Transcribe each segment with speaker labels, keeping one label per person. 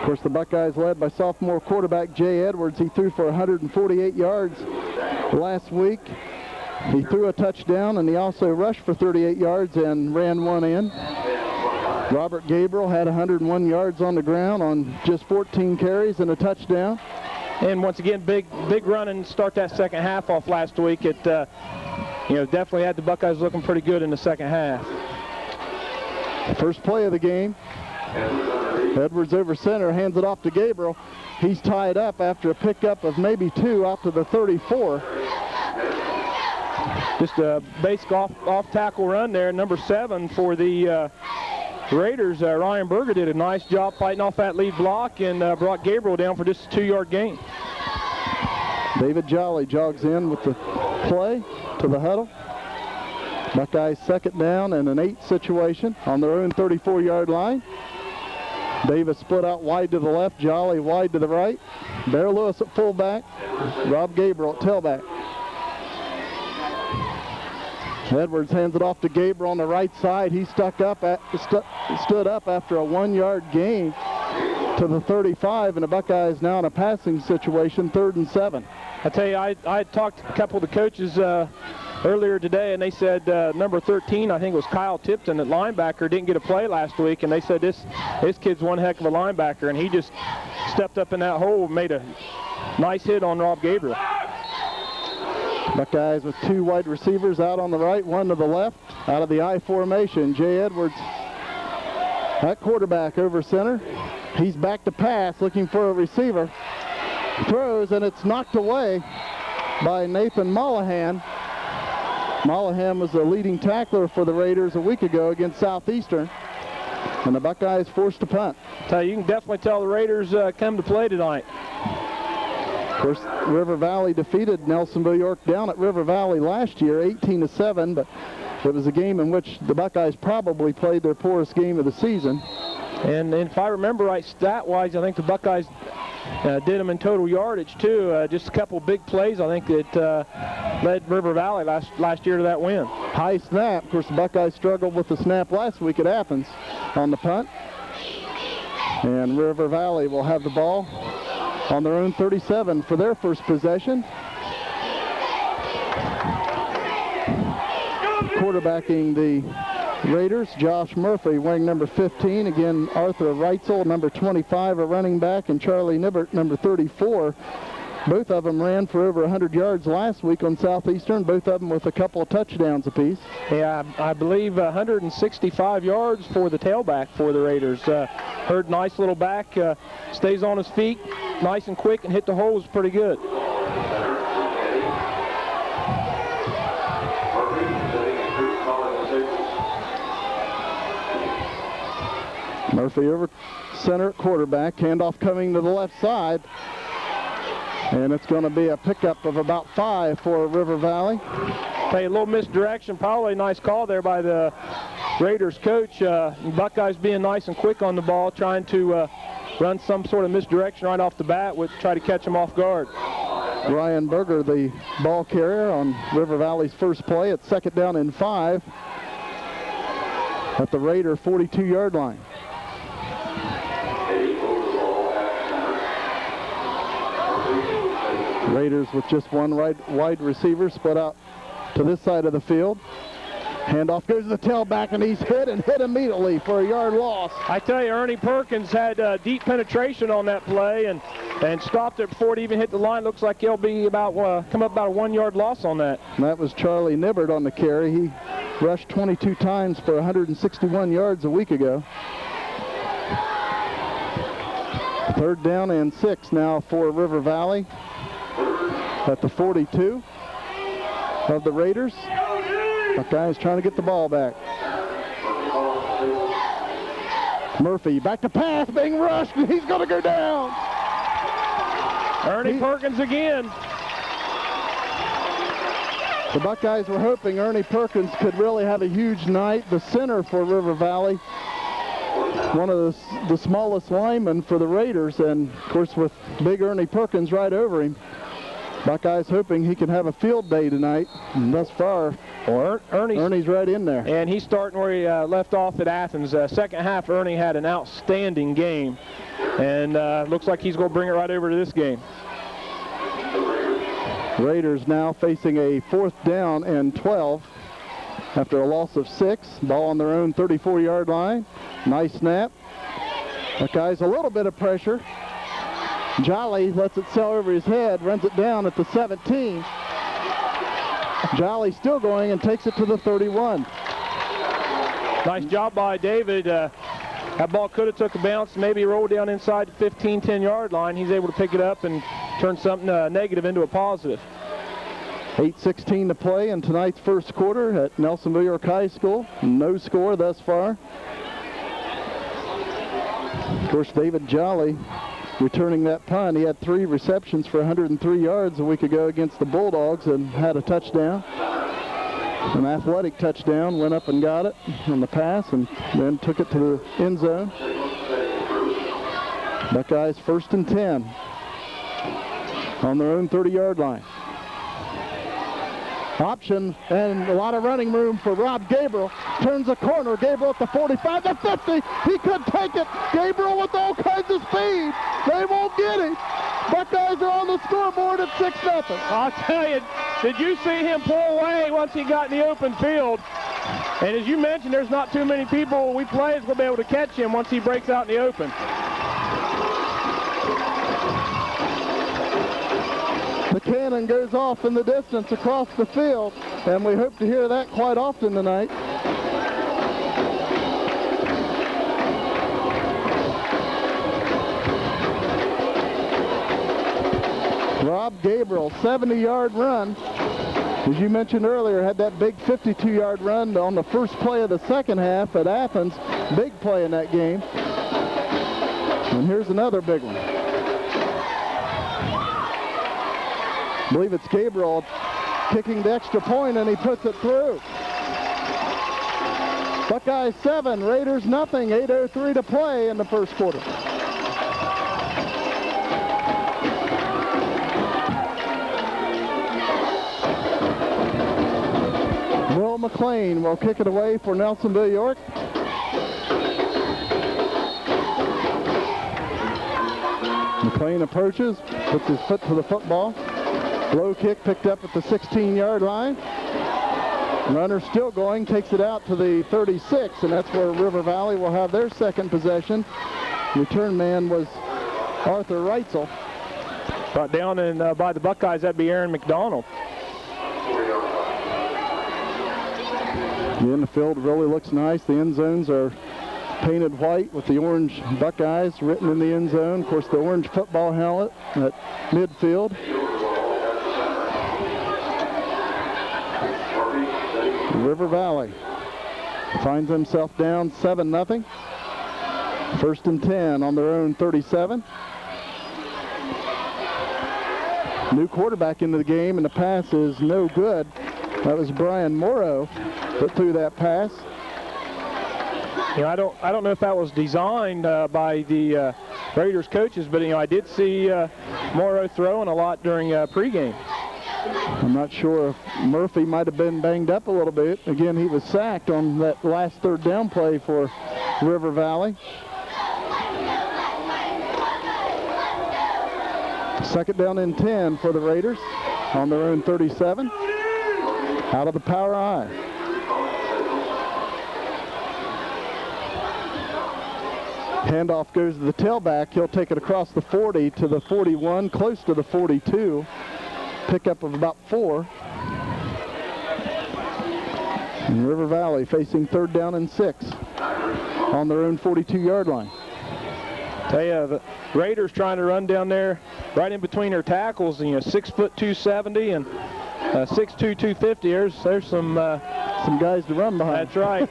Speaker 1: Of course, the Buckeyes led by sophomore quarterback Jay Edwards. He threw for 148 yards last week. He threw a touchdown, and he also rushed for 38 yards and ran one in. Robert Gabriel had 101 yards on the ground on just 14 carries and a touchdown.
Speaker 2: And once again, big run and start that second half off last week. It definitely had the Buckeyes looking pretty good in the second half.
Speaker 1: First play of the game. Edwards over center, hands it off to Gabriel. He's tied up after a pickup of maybe 2 out to the 34.
Speaker 2: Just a basic off tackle run there, number 7 for the Raiders. Ryan Berger did a nice job fighting off that lead block and brought Gabriel down for just a 2-yard gain.
Speaker 1: David Jolly jogs in with the play to the huddle. Buckeyes second down and an 8 situation on their own 34-yard line. Davis split out wide to the left, Jolly wide to the right. Bear Lewis at fullback, Rob Gabriel at tailback. Edwards hands it off to Gabriel on the right side. He stood up after a 1-yard gain to the 35, and the Buckeyes now in a passing situation, 3rd and 7.
Speaker 2: I tell you, I talked to a couple of the coaches earlier today, and they said number 13, I think it was Kyle Tipton at linebacker, didn't get a play last week, and they said this kid's one heck of a linebacker, and he just stepped up in that hole and made a nice hit on Rob Gabriel.
Speaker 1: Buckeyes with 2 wide receivers out on the right, 1 to the left, out of the I formation. Jay Edwards at quarterback over center. He's back to pass, looking for a receiver. Throws, and it's knocked away by Nathan Mollahan. Mollahan was the leading tackler for the Raiders a week ago against Southeastern, and the Buckeyes forced to punt.
Speaker 2: You can definitely tell the Raiders come to play tonight.
Speaker 1: Of course, River Valley defeated Nelsonville York down at River Valley last year, 18-7, but it was a game in which the Buckeyes probably played their poorest game of the season.
Speaker 2: And if I remember right, stat-wise, I think the Buckeyes did them in total yardage, too. Just a couple big plays, I think, that led River Valley last year to that win.
Speaker 1: High snap. Of course, the Buckeyes struggled with the snap last week at Athens on the punt. And River Valley will have the ball on their own 37 for their first possession. Quarterbacking the Raiders, Josh Murphy, wearing number 15. Again, Arthur Reitzel, number 25, a running back, and Charlie Nibbert, number 34. Both of them ran for over 100 yards last week on Southeastern, both of them with a couple of touchdowns apiece.
Speaker 2: Yeah, I believe 165 yards for the tailback for the Raiders. Heard nice little back, stays on his feet, nice and quick, and hit the holes pretty good.
Speaker 1: Murphy over center at quarterback, handoff coming to the left side. And it's going to be a pickup of about 5 for River Valley.
Speaker 2: Hey, a little misdirection, probably a nice call there by the Raiders coach. Buckeyes being nice and quick on the ball, trying to run some sort of misdirection right off the bat, with try to catch them off guard.
Speaker 1: Ryan Berger, the ball carrier on River Valley's first play. It's 2nd down and 5 at the Raider 42-yard line. Raiders with just 1 wide receiver split out to this side of the field. Handoff goes to the tailback, and he's hit immediately for a yard loss.
Speaker 2: I tell you, Ernie Perkins had deep penetration on that play and stopped it before it even hit the line. Looks like he'll be about come up about a 1-yard loss on that.
Speaker 1: And that was Charlie Nibbert on the carry. He rushed 22 times for 161 yards a week ago. 3rd down and 6 now for River Valley at the 42 of the Raiders. Buckeyes trying to get the ball back. Murphy back to pass, being rushed, and he's going to go down.
Speaker 2: Ernie Perkins again.
Speaker 1: The Buckeyes were hoping Ernie Perkins could really have a huge night. The center for River Valley, one of the smallest linemen for the Raiders, and of course with big Ernie Perkins right over him. Buckeyes hoping he can have a field day tonight. And thus far, Ernie's right in there.
Speaker 2: And he's starting where he left off at Athens. Second half, Ernie had an outstanding game. And looks like he's going to bring it right over to this game.
Speaker 1: Raiders now facing a 4th down and 12 after a loss of 6. Ball on their own 34-yard line. Nice snap. Buckeyes a little bit of pressure. Jolly lets it sail over his head, runs it down at the 17. Jolly still going and takes it to the 31.
Speaker 2: Nice job by David. That ball could have took a bounce, maybe rolled down inside the 15, 10-yard line. He's able to pick it up and turn something negative into a positive.
Speaker 1: 8:16 to play in tonight's first quarter at Nelsonville York High School. No score thus far. Of course, David Jolly returning that punt. He had 3 receptions for 103 yards a week ago against the Bulldogs and had a touchdown. An athletic touchdown, went up and got it on the pass and then took it to the end zone. Buckeyes 1st and 10 on their own 30-yard line. Option and a lot of running room for Rob Gabriel. Turns the corner. Gabriel at the 45, the 50. He could take it. Gabriel with all kinds of speed. They won't get him. Buckeyes are on the scoreboard at 6-0.
Speaker 2: I'll tell you, did you see him pull away once he got in the open field? And as you mentioned, there's not too many people we play is going to be able to catch him once he breaks out in the open.
Speaker 1: The cannon goes off in the distance across the field, and we hope to hear that quite often tonight. Rob Gabriel, 70-yard run. As you mentioned earlier, had that big 52-yard run on the first play of the second half at Athens. Big play in that game. And here's another big one. I believe it's Gabriel kicking the extra point, and he puts it through. Buckeyes 7, Raiders nothing. 8:03 to play in the first quarter. Will McLean will kick it away for Nelsonville York. McLean approaches, puts his foot to the football. Low kick picked up at the 16-yard line. Runner still going, takes it out to the 36, and that's where River Valley will have their second possession. Return man was Arthur Reitzel.
Speaker 2: Brought down and by the Buckeyes, that'd be Aaron McDonald.
Speaker 1: The infield really looks nice. The end zones are painted white with the orange Buckeyes written in the end zone. Of course, the orange football helmet at midfield. River Valley finds himself down 7-0. 1st and 10 on their own 37. New quarterback into the game, and the pass is no good. That was Brian Morrow that threw that pass.
Speaker 2: You know, I don't know if that was designed by the Raiders coaches, but I did see Morrow throwing a lot during pregame.
Speaker 1: I'm not sure if Murphy might have been banged up a little bit. Again, he was sacked on that last 3rd down play for River Valley. 2nd down and 10 for the Raiders on their own 37. Out of the power I. Handoff goes to the tailback. He'll take it across the 40 to the 41, close to the 42. Pickup of about 4. And River Valley facing 3rd down and 6 on their own 42-yard line.
Speaker 2: Tell you, the Raiders trying to run down there right in between their tackles. 6 foot 270 and 6'2", 250. There's some
Speaker 1: guys to run behind.
Speaker 2: That's right.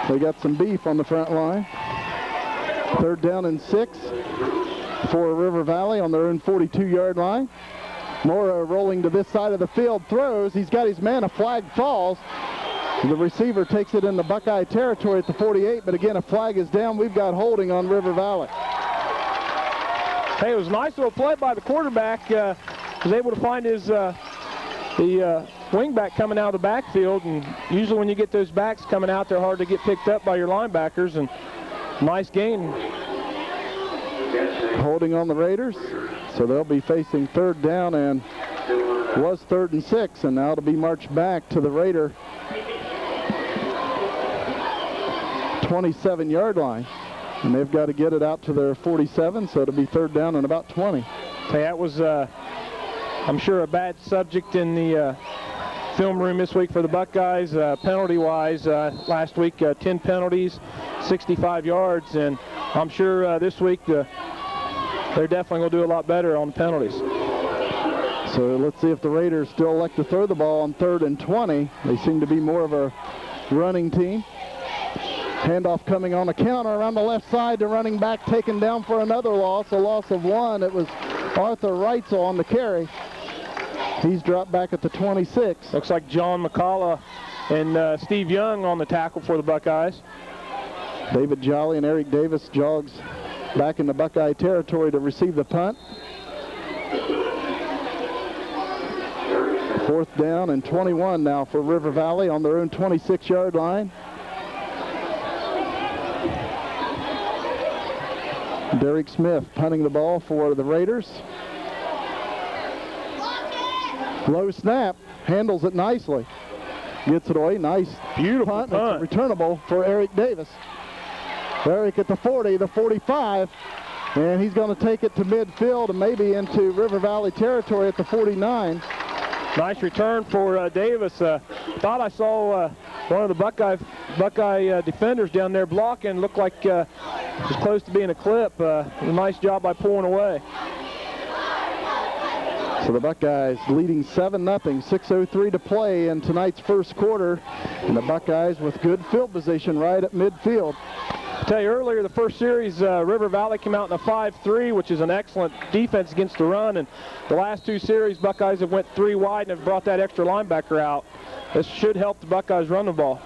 Speaker 1: They got some beef on the front line. 3rd down and 6 for River Valley on their own 42-yard line. Morrow rolling to this side of the field, throws. He's got his man. A flag falls. The receiver takes it in the Buckeye territory at the 48, but again, a flag is down. We've got holding on River Valley.
Speaker 2: Hey, it was a nice little play by the quarterback. Was able to find his the wingback coming out of the backfield, and usually when you get those backs coming out, they're hard to get picked up by your linebackers, and nice gain.
Speaker 1: Holding on the Raiders, so they'll be facing third down, and was 3rd and 6, and now to be marched back to the Raider 27-yard line, and they've got to get it out to their 47, so it'll be third down and about 20.
Speaker 2: Hey, that was I'm sure a bad subject in the film room this week for the Buckeyes, penalty-wise. Last week, 10 penalties, 65 yards, and I'm sure this week they're definitely going to do a lot better on penalties.
Speaker 1: So let's see if the Raiders still elect to throw the ball on 3rd and 20. They seem to be more of a running team. Handoff coming on a counter around the left side to running back, taken down for another loss, a loss of 1. It was Arthur Reitzel on the carry. He's dropped back at the 26.
Speaker 2: Looks like John McCullough and Steve Young on the tackle for the Buckeyes.
Speaker 1: David Jolly and Eric Davis jogs back in the Buckeye territory to receive the punt. 4th down and 21 now for River Valley on their own 26-yard line. Derek Smith punting the ball for the Raiders. Low snap, handles it nicely. Gets it away, nice.
Speaker 2: Beautiful
Speaker 1: punt.
Speaker 2: punt.
Speaker 1: It's returnable for Eric Davis. Eric at the 40, the 45, and he's going to take it to midfield and maybe into River Valley territory at the 49.
Speaker 2: Nice return for Davis. Thought I saw one of the Buckeye defenders down there blocking. Looked like it was close to being a clip. A nice job by pulling away.
Speaker 1: So the Buckeyes leading 7-0, 6:03 to play in tonight's first quarter. And the Buckeyes with good field position right at midfield.
Speaker 2: I tell you earlier, the first series, River Valley came out in a 5-3, which is an excellent defense against the run. And the last 2 series, Buckeyes have went 3 wide and have brought that extra linebacker out. This should help the Buckeyes run the ball.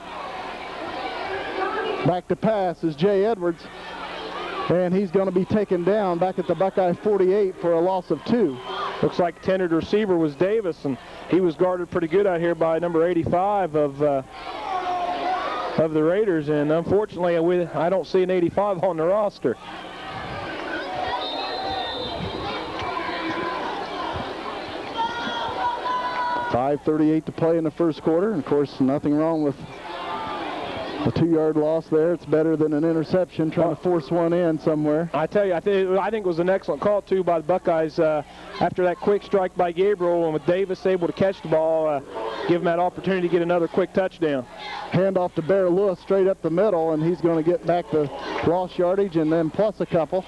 Speaker 1: Back to pass is Jay Edwards. And he's going to be taken down back at the Buckeye 48 for a loss of 2.
Speaker 2: Looks like intended receiver was Davis, and he was guarded pretty good out here by number 85 of the Raiders, and unfortunately I don't see an 85 on the roster.
Speaker 1: .538 to play in the first quarter. And of course, nothing wrong with a 2-yard loss there. It's better than an interception, trying to force one in somewhere.
Speaker 2: I tell you, I think it was an excellent call, too, by the Buckeyes after that quick strike by Gabriel, and with Davis able to catch the ball, give him that opportunity to get another quick touchdown.
Speaker 1: Handoff to Bear Lewis straight up the middle, and he's going to get back the lost yardage and then plus a couple.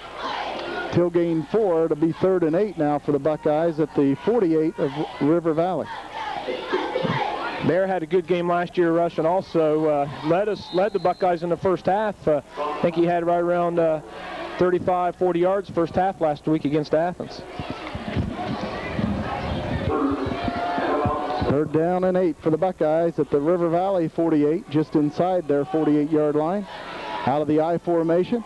Speaker 1: He'll gain 4 to be 3rd and 8 now for the Buckeyes at the 48 of River Valley.
Speaker 2: Bear had a good game last year rushing also. Led the Buckeyes in the first half. I think he had right around 35, 40 yards first half last week against Athens.
Speaker 1: 3rd down and 8 for the Buckeyes at the River Valley 48, just inside their 48-yard line. Out of the I formation.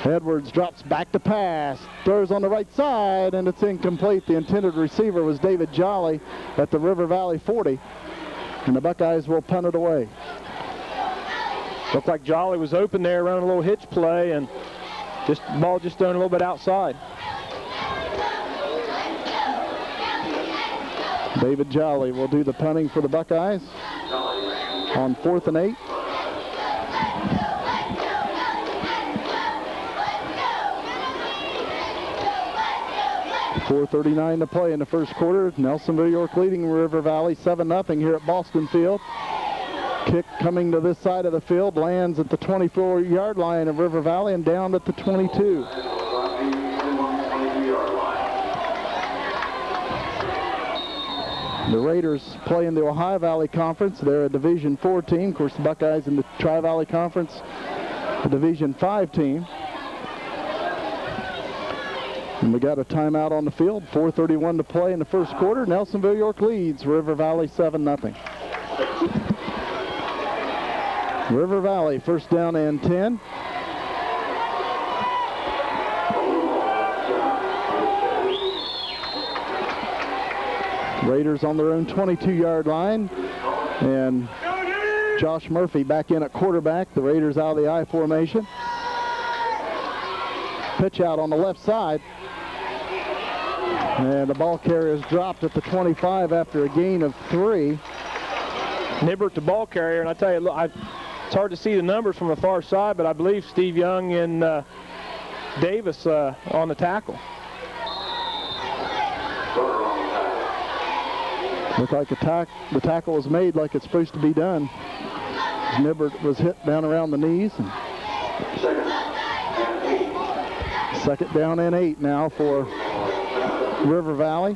Speaker 1: Edwards drops back to pass, throws on the right side, and it's incomplete. The intended receiver was David Jolly at the River Valley 40, and the Buckeyes will punt it away.
Speaker 2: Looked like Jolly was open there, running a little hitch play, and ball just thrown a little bit outside.
Speaker 1: David Jolly will do the punting for the Buckeyes on 4th and 8. .439 to play in the first quarter. Nelsonville York leading River Valley 7-0 here at Boston Field. Kick coming to this side of the field, lands at the 24-yard line of River Valley and down at the 22. The Raiders play in the Ohio Valley Conference. They're a Division IV team. Of course, the Buckeyes in the Tri-Valley Conference, a Division V team. And we got a timeout on the field. 4:31 to play in the first quarter. Nelsonville York leads River Valley 7-0. River Valley, 1st down and 10. Raiders on their own 22-yard line. And Josh Murphy back in at quarterback. The Raiders out of the I formation. Pitch out on the left side. And the ball carrier is dropped at the 25 after a gain of 3.
Speaker 2: Nibbert, the ball carrier, and I tell you, look, it's hard to see the numbers from the far side, but I believe Steve Young and Davis on the tackle.
Speaker 1: Looked like the tackle was made like it's supposed to be done. Nibbert was hit down around the knees. And second down and 8 now for River Valley.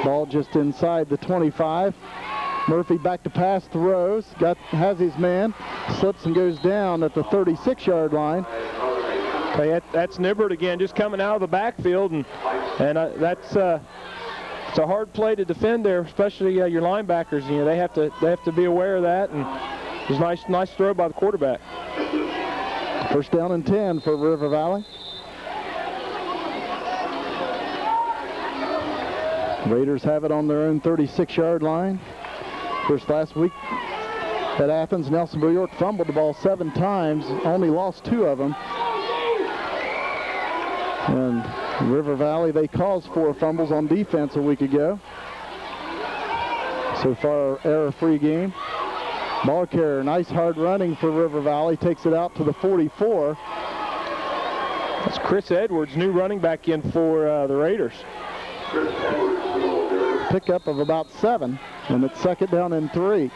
Speaker 1: Ball just inside the 25. Murphy back to pass, throws, has his man, slips and goes down at the 36-yard line.
Speaker 2: Okay, that's Nibbert again, just coming out of the backfield, and that's it's a hard play to defend there, especially your linebackers. You know, they have to be aware of that, and it was nice throw by the quarterback.
Speaker 1: First down and 10 for River Valley. Raiders have it on their own 36-yard line. First last week at Athens, Nelsonville York fumbled the ball 7 times, only lost 2 of them. And River Valley, they caused 4 fumbles on defense a week ago. So far, error-free game. Ball carrier, nice hard running for River Valley, takes it out to the 44.
Speaker 2: That's Chris Edwards, new running back in for the Raiders.
Speaker 1: Pickup of about 7, and it's second down and 3.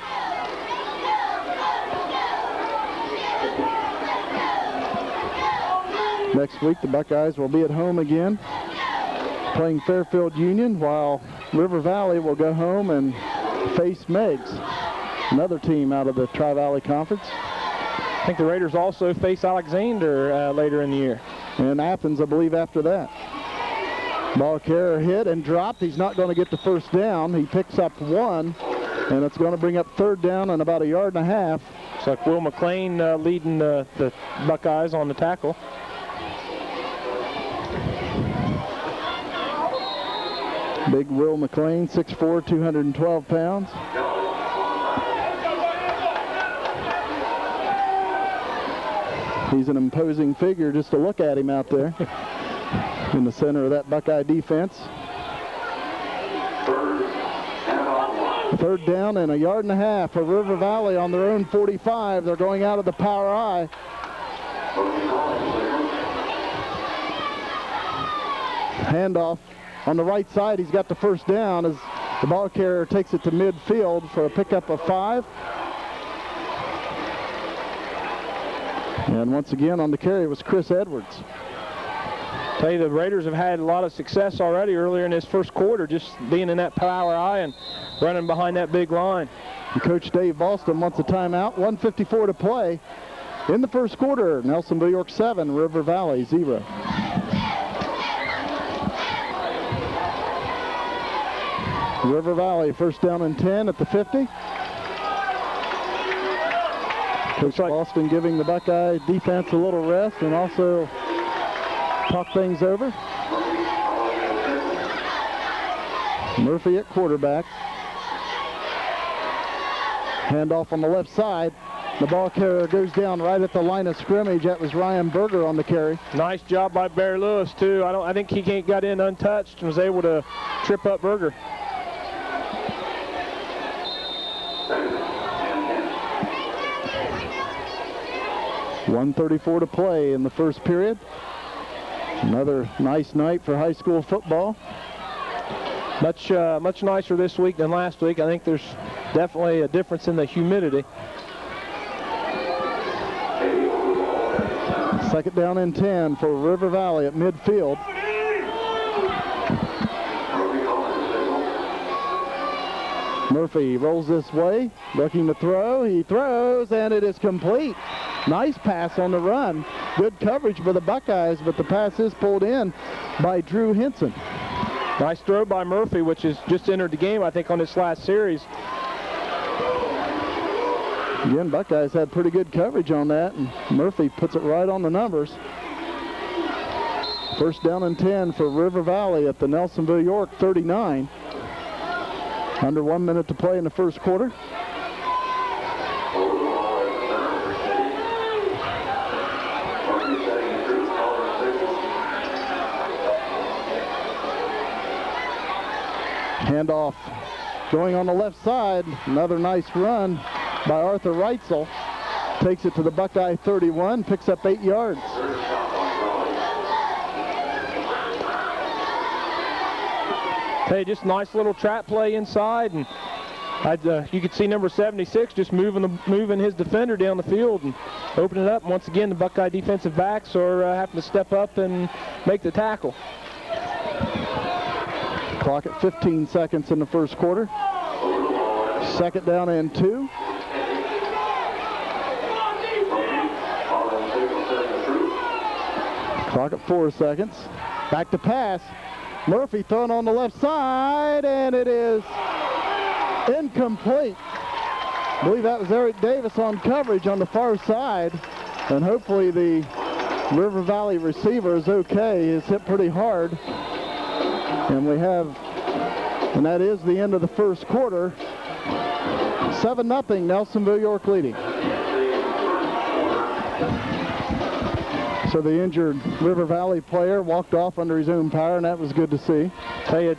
Speaker 1: Next week, the Buckeyes will be at home again, playing Fairfield Union, while River Valley will go home and face Meigs, another team out of the Tri-Valley Conference.
Speaker 2: I think the Raiders also face Alexander later in the year.
Speaker 1: And Athens, I believe, after that. Ball carrier hit and dropped. He's not going to get the first down. He picks up 1, and it's going to bring up third down and about 1.5 yards.
Speaker 2: It's like Will McLean leading the Buckeyes on the tackle.
Speaker 1: Big Will McLean, 6'4", 212 pounds. He's an imposing figure just to look at him out there in the center of that Buckeye defense. Third down and 1.5 yards for River Valley on their own 45. They're going out of the power I. Handoff on the right side. He's got the first down as the ball carrier takes it to midfield for a pickup of 5. And once again on the carry was Chris Edwards.
Speaker 2: Tell you, the Raiders have had a lot of success already earlier in this first quarter, just being in that power I and running behind that big line.
Speaker 1: And Coach Dave Boston wants a timeout. 1:54 to play in the first quarter. Nelsonville York 7, River Valley 0. River Valley first down and 10 at the 50. Coach Boston giving the Buckeye defense a little rest and also talk things over. Murphy at quarterback. Handoff on the left side. The ball carrier goes down right at the line of scrimmage. That was Ryan Berger on the carry.
Speaker 2: Nice job by Barry Lewis too. I think he got in untouched and was able to trip up Berger.
Speaker 1: .134 to play in the first period. Another nice night for high school football.
Speaker 2: Much nicer this week than last week. I think there's definitely a difference in the humidity.
Speaker 1: Second down and 10 for River Valley at midfield. Murphy rolls this way, looking to throw. He throws, and it is complete. Nice pass on the run. Good coverage by the Buckeyes, but the pass is pulled in by Drew Henson.
Speaker 2: Nice throw by Murphy, which has just entered the game, I think, on this last series.
Speaker 1: Again, Buckeyes had pretty good coverage on that, and Murphy puts it right on the numbers. First down and 10 for River Valley at the Nelsonville York 39. Under 1 minute to play in the first quarter. Handoff going on the left side. Another nice run by Arthur Reitzel. Takes it to the Buckeye 31, picks up 8 yards.
Speaker 2: Hey, just nice little trap play inside, and you could see number 76 just moving his defender down the field and opening it up. And once again, the Buckeye defensive backs are having to step up and make the tackle.
Speaker 1: Clock at 15 seconds in the first quarter. Second down and 2. Clock at 4 seconds. Back to pass. Murphy thrown on the left side, and it is incomplete. I believe that was Eric Davis on coverage on the far side, and hopefully the River Valley receiver is okay. He's hit pretty hard. And and that is the end of the first quarter. 7-0, Nelsonville York leading. So the injured River Valley player walked off under his own power, and that was good to see.
Speaker 2: Tell you,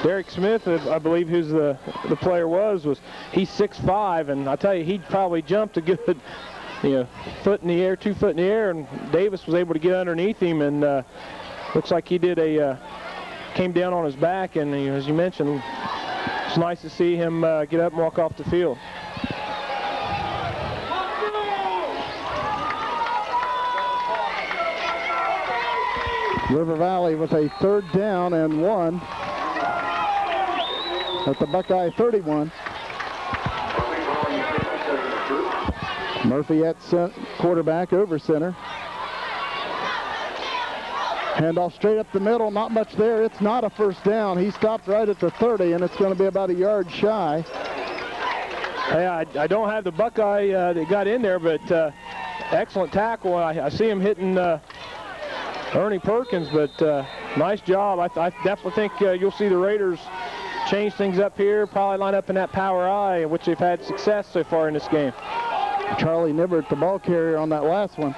Speaker 2: Derek Smith, I believe who's the player was he's 6'5", and I tell you, he probably jumped a good, foot in the air, 2 foot in the air, and Davis was able to get underneath him, and looks like he did came down on his back, and as you mentioned, it's nice to see him get up and walk off the field.
Speaker 1: River Valley with a 3rd down and 1 at the Buckeye 31. Murphy at quarterback over center. Handoff straight up the middle, not much there. It's not a first down. He stopped right at the 30, and it's going to be about a yard shy.
Speaker 2: Hey, I don't have the Buckeye that got in there, but excellent tackle. I see him hitting Ernie Perkins, but nice job. I definitely think you'll see the Raiders change things up here, probably line up in that power I, which they've had success so far in this game.
Speaker 1: Charlie Nibbert, the ball carrier on that last one,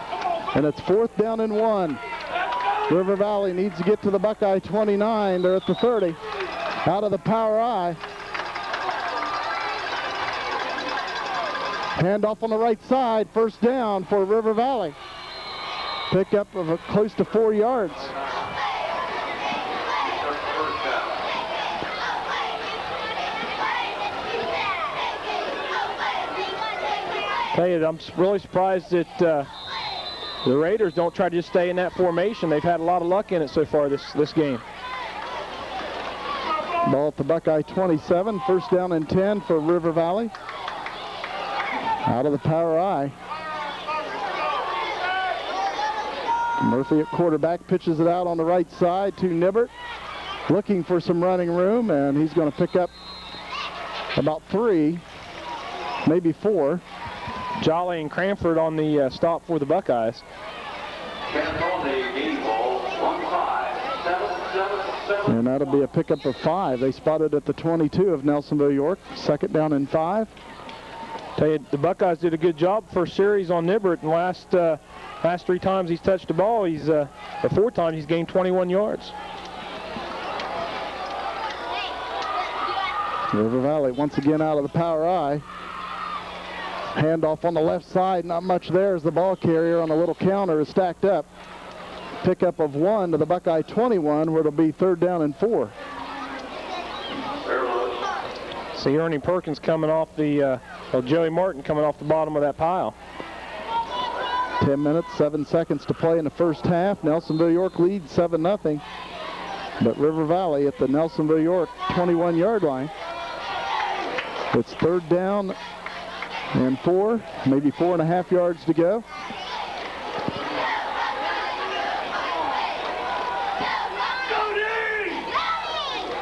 Speaker 1: and it's 4th down and 1. River Valley needs to get to the Buckeye 29. They're at the 30. Out of the power I. Handoff on the right side. First down for River Valley. Pickup of close to 4 yards.
Speaker 2: Tell you, I'm really surprised that the Raiders don't try to just stay in that formation. They've had a lot of luck in it so far this game.
Speaker 1: Ball at the Buckeye 27. First down and 10 for River Valley. Out of the power I. Murphy at quarterback pitches it out on the right side to Nibbert. Looking for some running room, and he's going to pick up about 3, maybe 4.
Speaker 2: Jolly and Cranford on the stop for the Buckeyes.
Speaker 1: And that'll be a pickup of 5. They spotted at the 22 of Nelsonville York. 2nd down and 5.
Speaker 2: Tell you, the Buckeyes did a good job first series on Nibbert, and last 3 times he's touched the ball, the 4th time he's gained 21 yards.
Speaker 1: River Valley once again out of the power I. Handoff on the left side, not much there as the ball carrier on a little counter is stacked up. Pickup of 1 to the Buckeye 21, where it'll be 3rd down and 4.
Speaker 2: See Ernie Perkins coming off Joey Martin coming off the bottom of that pile.
Speaker 1: 10 minutes, 7 seconds to play in the first half. Nelsonville York leads 7-0. But River Valley at the Nelsonville York 21-yard line. It's 3rd down and 4, maybe 4.5 yards to go.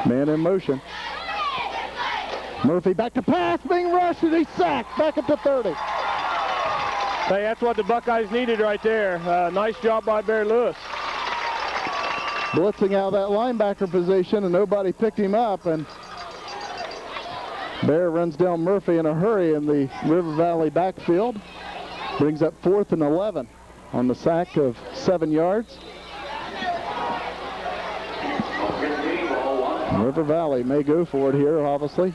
Speaker 1: Man in motion. Murphy back to pass, being rushed, and he's sacked back at the 30.
Speaker 2: Hey, that's what the Buckeyes needed right there. Nice job by Barry Lewis.
Speaker 1: Blitzing out of that linebacker position, and nobody picked him up, and Bear runs down Murphy in a hurry in the River Valley backfield. Brings up 4th and 11 on the sack of 7 yards. River Valley may go for it here, obviously,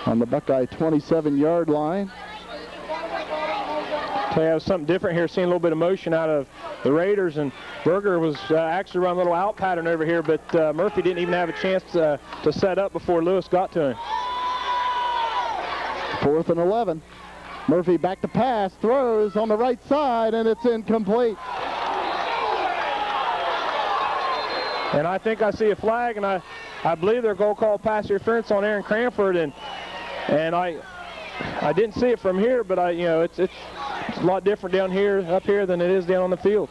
Speaker 1: on the Buckeye 27-yard line.
Speaker 2: They have something different here, seeing a little bit of motion out of the Raiders, and Berger was actually running a little out pattern over here, but Murphy didn't even have a chance to set up before Lewis got to him.
Speaker 1: 4th and 11. Murphy back to pass, throws on the right side, and it's incomplete.
Speaker 2: And I think I see a flag, and I believe they're going to call pass interference on Aaron Cranford, and I didn't see it from here, but it's a lot different up here than it is down on the field.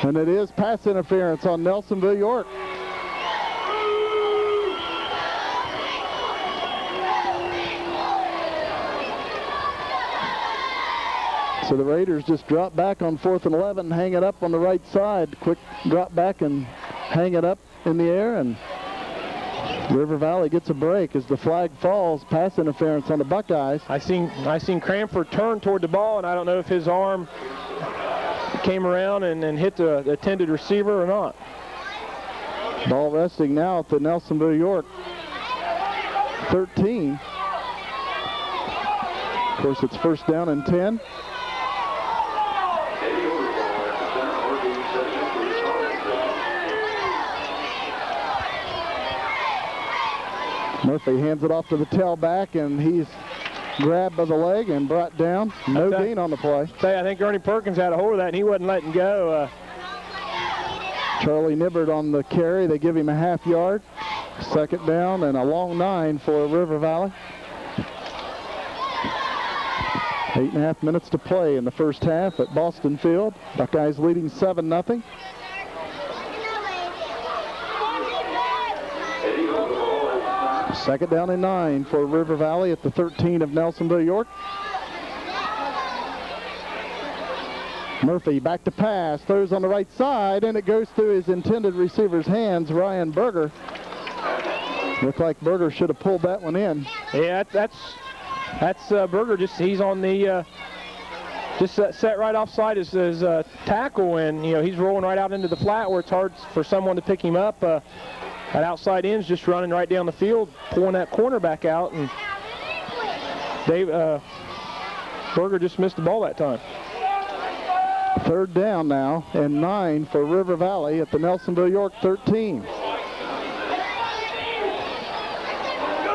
Speaker 1: And it is pass interference on Nelsonville York. So the Raiders just drop back on 4th and 11, hang it up on the right side. Quick drop back and hang it up in the air, and River Valley gets a break as the flag falls. Pass interference on the Buckeyes.
Speaker 2: I seen Cranford turn toward the ball, and I don't know if his arm came around and hit the intended receiver or not.
Speaker 1: Ball resting now at the Nelsonville York 13. Of course, it's 1st down and 10. Murphy hands it off to the tailback, and he's grabbed by the leg and brought down. No gain on the play.
Speaker 2: I think Ernie Perkins had a hold of that, and he wasn't letting go.
Speaker 1: Charlie Nibbert on the carry. They give him a half yard. 2nd down and a long 9 for River Valley. 8.5 minutes to play in the first half at Boston Field. Buckeyes leading 7-0. Second down and 9 for River Valley at the 13 of Nelsonville York. Murphy back to pass, throws on the right side, and it goes through his intended receiver's hands, Ryan Berger. Looked like Berger should have pulled that one in.
Speaker 2: Yeah, that's Berger. He's on the set right offside his tackle, and he's rolling right out into the flat where it's hard for someone to pick him up. That outside end's just running right down the field, pulling that cornerback out, and Berger just missed the ball that time.
Speaker 1: 3rd down now and 9 for River Valley at the Nelsonville York 13.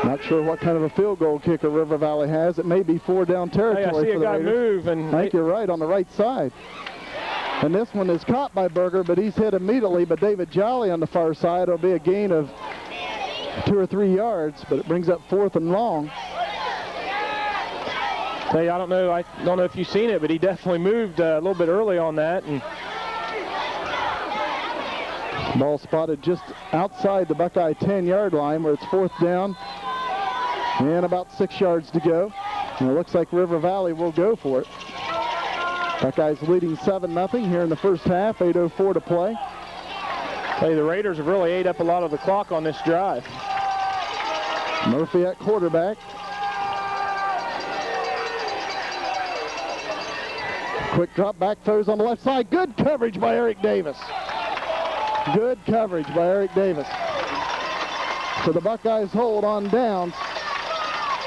Speaker 1: Not sure what kind of a field goal kicker River Valley has. It may be 4-down territory
Speaker 2: I see
Speaker 1: for
Speaker 2: a
Speaker 1: the
Speaker 2: guy
Speaker 1: Raiders.
Speaker 2: Move, and
Speaker 1: I think you're right, on the right side. And this one is caught by Berger, but he's hit immediately. But David Jolly on the far side will be a gain of 2 or 3 yards, but it brings up 4th and long.
Speaker 2: I don't know if you've seen it, but he definitely moved a little bit early on that. And
Speaker 1: ball spotted just outside the Buckeye 10-yard line, where it's 4th down and about 6 yards to go. And it looks like River Valley will go for it. Buckeyes leading 7-0 here in the first half, 8:04 to play.
Speaker 2: The Raiders have really ate up a lot of the clock on this drive.
Speaker 1: Murphy at quarterback. Quick drop back, throws on the left side. Good coverage by Eric Davis. Good coverage by Eric Davis. So the Buckeyes hold on downs.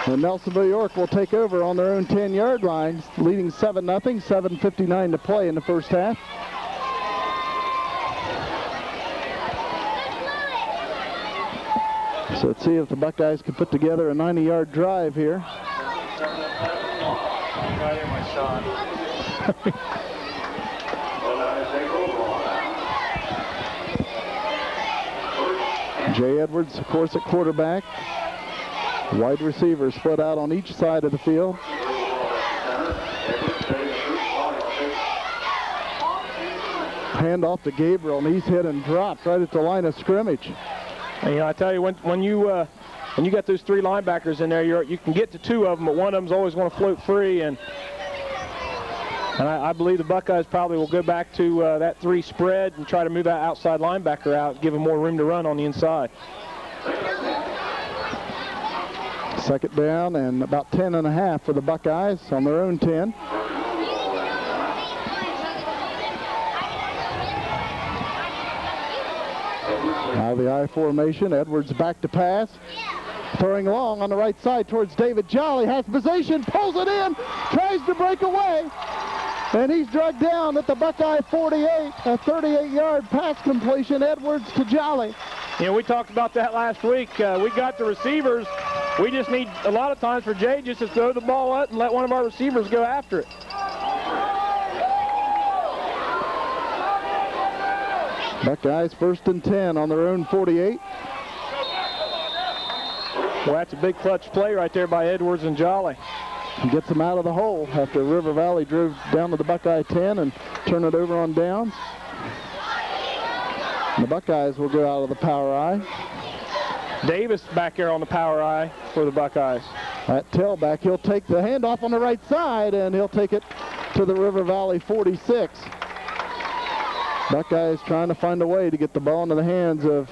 Speaker 1: And Nelsonville York will take over on their own 10-yard line, leading 7-0, 7:59 to play in the first half. So let's see if the Buckeyes can put together a 90-yard drive here. Jay Edwards, of course, at quarterback. Wide receivers split out on each side of the field. Hand off to Gabriel, and he's hit and dropped right at the line of scrimmage.
Speaker 2: And, I tell you, when you got those 3 linebackers in there, you can get to 2 of them, but one of them's always going to float free. And I believe the Buckeyes probably will go back to that 3 spread and try to move that outside linebacker out, give him more room to run on the inside.
Speaker 1: Second down and about 10.5 for the Buckeyes on their own 10. Now the I formation. Edwards back to pass. Throwing long on the right side towards David Jolly. Has position, pulls it in, tries to break away. And he's dragged down at the Buckeye 48. A 38-yard pass completion, Edwards to Jolly.
Speaker 2: You know, we talked about that last week. We got the receivers. We just need a lot of times for Jay just to throw the ball up and let one of our receivers go after it.
Speaker 1: Buckeyes 1st and 10 on their own 48.
Speaker 2: Well, that's a big clutch play right there by Edwards and Jolly.
Speaker 1: He gets them out of the hole after River Valley drove down to the Buckeye 10 and turn it over on downs. The Buckeyes will go out of the power I.
Speaker 2: Davis back there on the power I for the Buckeyes.
Speaker 1: At tailback, he'll take the handoff on the right side, and he'll take it to the River Valley 46. Buckeyes trying to find a way to get the ball into the hands of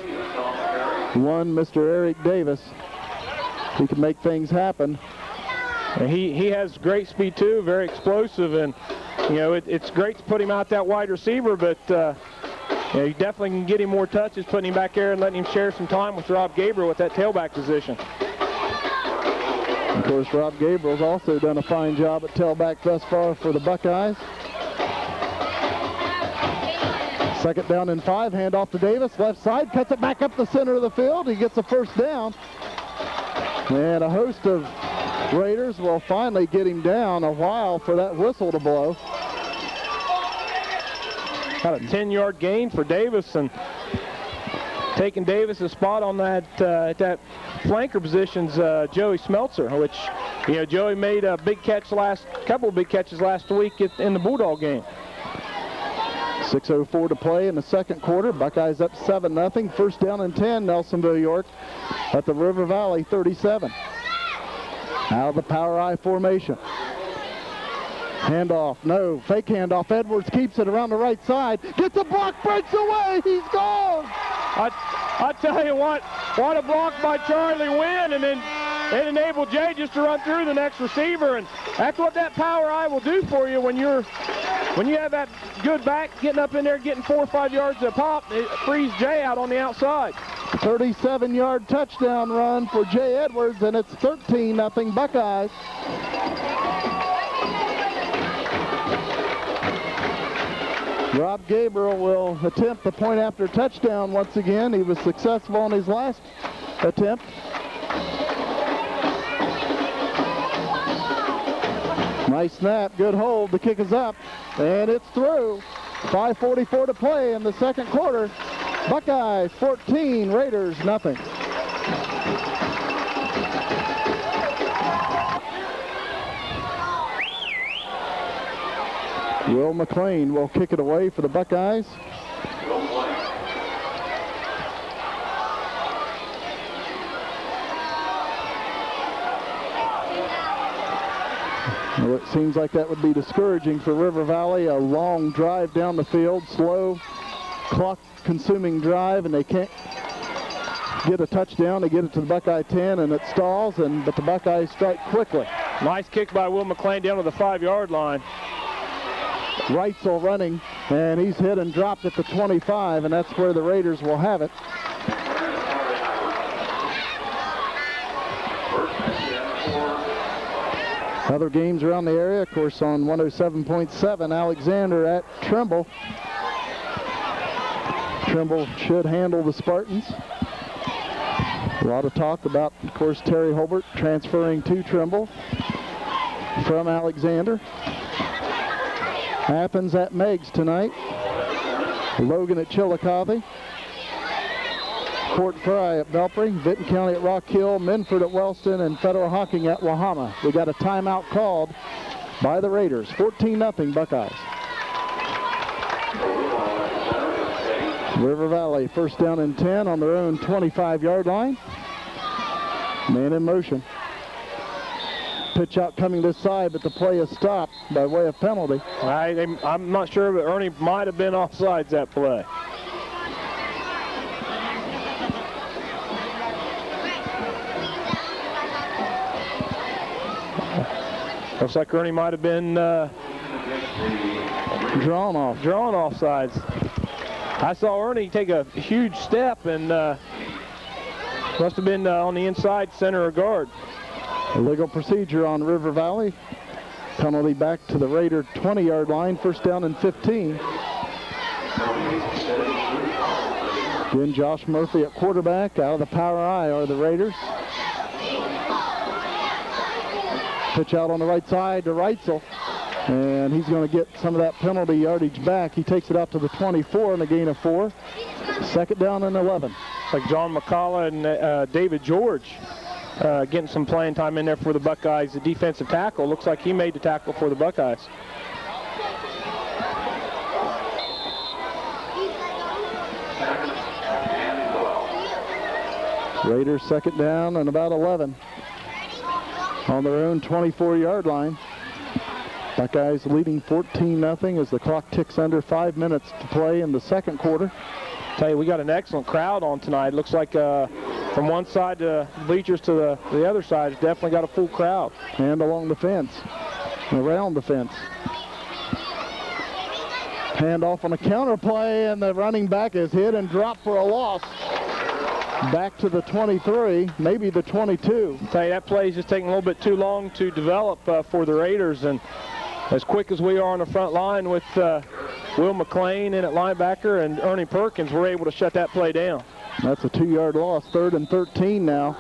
Speaker 1: one Mr. Eric Davis. He can make things happen.
Speaker 2: And he has great speed too, very explosive, and you know it's great to put him out that wide receiver, but you know, you definitely can get him more touches, putting him back there and letting him share some time with Rob Gabriel with that tailback position.
Speaker 1: Of course, Rob Gabriel's also done a fine job at tailback thus far for the Buckeyes. Second down and 5, handoff to Davis, left side, cuts it back up the center of the field. He gets a first down. And a host of Raiders will finally get him down. A while for that whistle to blow.
Speaker 2: Got a 10-yard gain for Davis, and taking Davis' spot on that flanker position's Joey Smeltzer, which, you know, Joey made a big catch couple of big catches last week in the Bulldog game.
Speaker 1: 6:04 to play in the second quarter. Buckeyes up 7-0. First down and 10, Nelsonville York at the River Valley 37. Out of the power I formation. Handoff, no, fake handoff. Edwards keeps it around the right side. Gets a block, breaks away, he's gone.
Speaker 2: I tell you what a block by Charlie Wynn, and then it enabled Jay just to run through the next receiver, and that's what that power I will do for you when you have that good back getting up in there, getting 4 or 5 yards a pop. It frees Jay out on the outside.
Speaker 1: 37-yard touchdown run for Jay Edwards, and it's 13-0 Buckeyes. Rob Gabriel will attempt the point after touchdown once again. He was successful on his last attempt. Nice snap, good hold, the kick is up, and it's through. 5:44 to play in the second quarter. Buckeyes 14, Raiders nothing. Will McLean will kick it away for the Buckeyes. Well, it seems like that would be discouraging for River Valley. A long drive down the field, slow, clock-consuming drive, and they can't get a touchdown. They get it to the Buckeye 10, and it stalls, but the Buckeyes strike quickly.
Speaker 2: Nice kick by Will McLean down to the 5-yard line.
Speaker 1: Reitzel running, and he's hit and dropped at the 25, and that's where the Raiders will have it. Other games around the area, of course, on 107.7, Alexander at Trimble. Trimble should handle the Spartans. A lot of talk about, of course, Terry Holbert transferring to Trimble from Alexander. Happens at Meigs tonight. Logan at Chillicothe. Fort Fry at Belpre, Vinton County at Rock Hill, Minford at Wellston, and Federal Hocking at Wahama. We got a timeout called by the Raiders. 14-0 Buckeyes. River Valley first down and 10 on their own 25-yard line. Man in motion. Pitch out coming this side, but the play is stopped by way of penalty.
Speaker 2: I'm not sure, but Ernie might have been offsides that play. Looks like Ernie might have been
Speaker 1: drawn off
Speaker 2: sides. I saw Ernie take a huge step and must have been on the inside center or guard.
Speaker 1: Illegal procedure on River Valley. Penalty back to the Raider 20-yard line. First down and 15. Again, Josh Murphy at quarterback. Out of the power I are the Raiders. Pitch out on the right side to Reitzel. And he's going to get some of that penalty yardage back. He takes it out to the 24 and a gain of 4. Second down and 11.
Speaker 2: It's like John McCullough and David George getting some playing time in there for the Buckeyes. The defensive tackle looks like he made the tackle for the Buckeyes.
Speaker 1: Raiders second down and about 11 on their own 24-yard line. Buckeyes leading 14-0 as the clock ticks under 5 minutes to play in the second quarter.
Speaker 2: Tell you, we got an excellent crowd on tonight. Looks like from one side to bleachers to the other side, it's definitely got a full crowd.
Speaker 1: And along the fence, around the fence. Hand off on a counter play, and the running back is hit and dropped for a loss. Back to the 23, maybe the 22.
Speaker 2: Tell you, that play is just taking a little bit too long to develop for the Raiders, and as quick as we are on the front line with Will McLean in at linebacker and Ernie Perkins, we're able to shut that play down.
Speaker 1: That's a 2-yard loss. Third and 13 now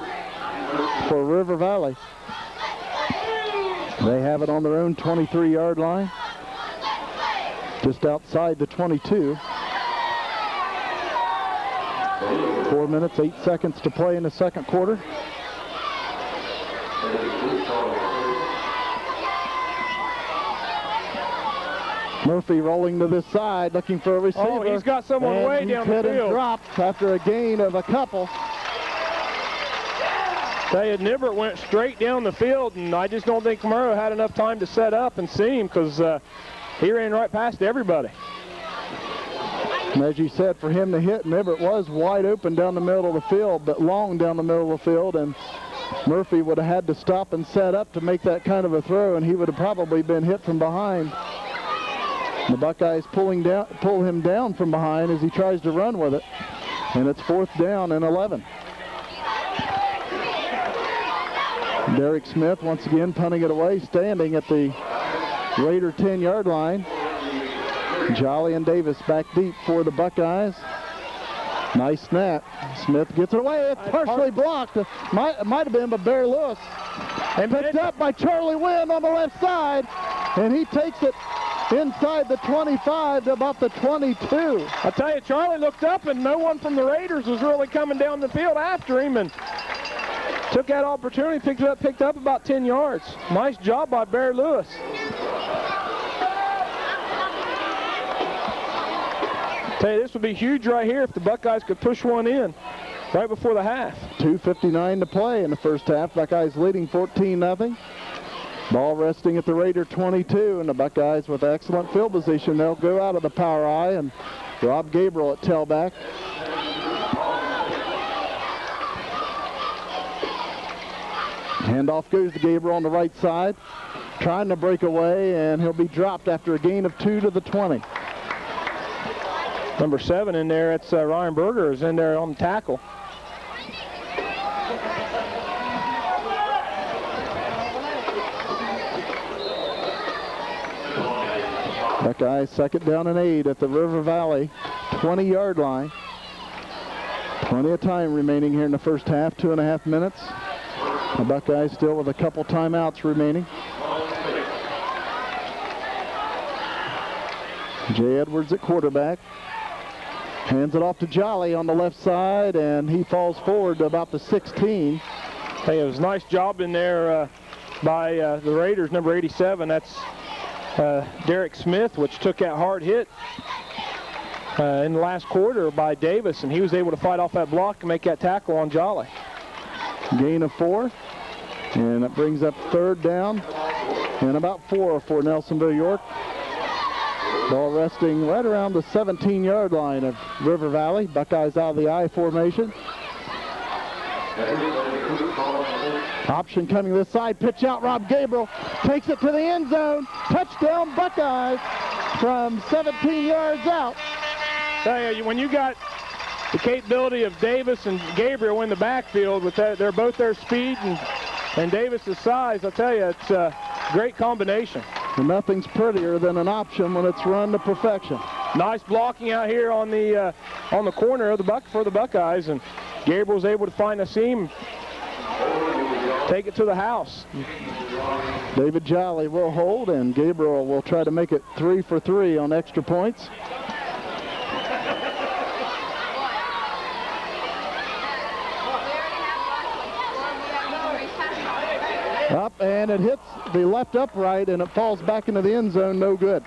Speaker 1: for River Valley. They have it on their own 23-yard line, just outside the 22. 4 minutes, 8 seconds to play in the second quarter. Murphy rolling to this side, looking for a receiver.
Speaker 2: Oh, he's got someone way down the field.
Speaker 1: And dropped after a gain of a couple.
Speaker 2: Tell you, Nibbert went straight down the field, and I just don't think Murrow had enough time to set up and see him, because he ran right past everybody.
Speaker 1: And as you said, for him to hit, Nibbert was wide open down the middle of the field, but long down the middle of the field, and Murphy would have had to stop and set up to make that kind of a throw, and he would have probably been hit from behind. The Buckeyes pull him down from behind as he tries to run with it, and it's fourth down and 11. Derek Smith once again punting it away, standing at the Raider 10-yard line. Jolly and Davis back deep for the Buckeyes. Nice snap. Smith gets it away. It's partially blocked. Might have been by Barry Lewis. And picked up by Charlie Wynn on the left side. And he takes it inside the 25 to about the 22.
Speaker 2: I tell you, Charlie looked up and no one from the Raiders was really coming down the field after him, and took that opportunity, picked up about 10 yards. Nice job by Barry Lewis. Tell you, this would be huge right here if the Buckeyes could push one in right before the half.
Speaker 1: 2:59 to play in the first half. Buckeyes leading 14-0. Ball resting at the Raider 22, and the Buckeyes with excellent field position. They'll go out of the power I, and Rob Gabriel at tailback. Handoff goes to Gabriel on the right side, trying to break away, and he'll be dropped after a gain of 2 to the 20.
Speaker 2: Number 7 in there, it's Ryan Berger is in there on the tackle.
Speaker 1: Buckeyes second down and 8 at the River Valley 20-yard line. Plenty of time remaining here in the first half, 2.5 minutes. The Buckeyes still with a couple timeouts remaining. Jay Edwards at quarterback. Hands it off to Jolly on the left side, and he falls forward to about the 16.
Speaker 2: Hey, it was a nice job in there by the Raiders, number 87. That's Derek Smith, which took that hard hit in the last quarter by Davis, and he was able to fight off that block and make that tackle on Jolly.
Speaker 1: Gain of 4, and it brings up third down and about 4 for Nelsonville York. Ball resting right around the 17-yard line of River Valley. Buckeyes out of the I formation. Option coming this side, pitch out, Rob Gabriel takes it to the end zone. Touchdown Buckeyes from 17 yards out.
Speaker 2: Tell you, when you got the capability of Davis and Gabriel in the backfield, with that, they're both their speed and Davis's size, I'll tell you, it's a great combination.
Speaker 1: And nothing's prettier than an option when it's run to perfection.
Speaker 2: Nice blocking out here on the corner of for the Buckeyes, and Gabriel's able to find a seam, take it to the house.
Speaker 1: David Jolly will hold, and Gabriel will try to make it 3 for 3 on extra points. Up, and it hits the left upright, and it falls back into the end zone, no good.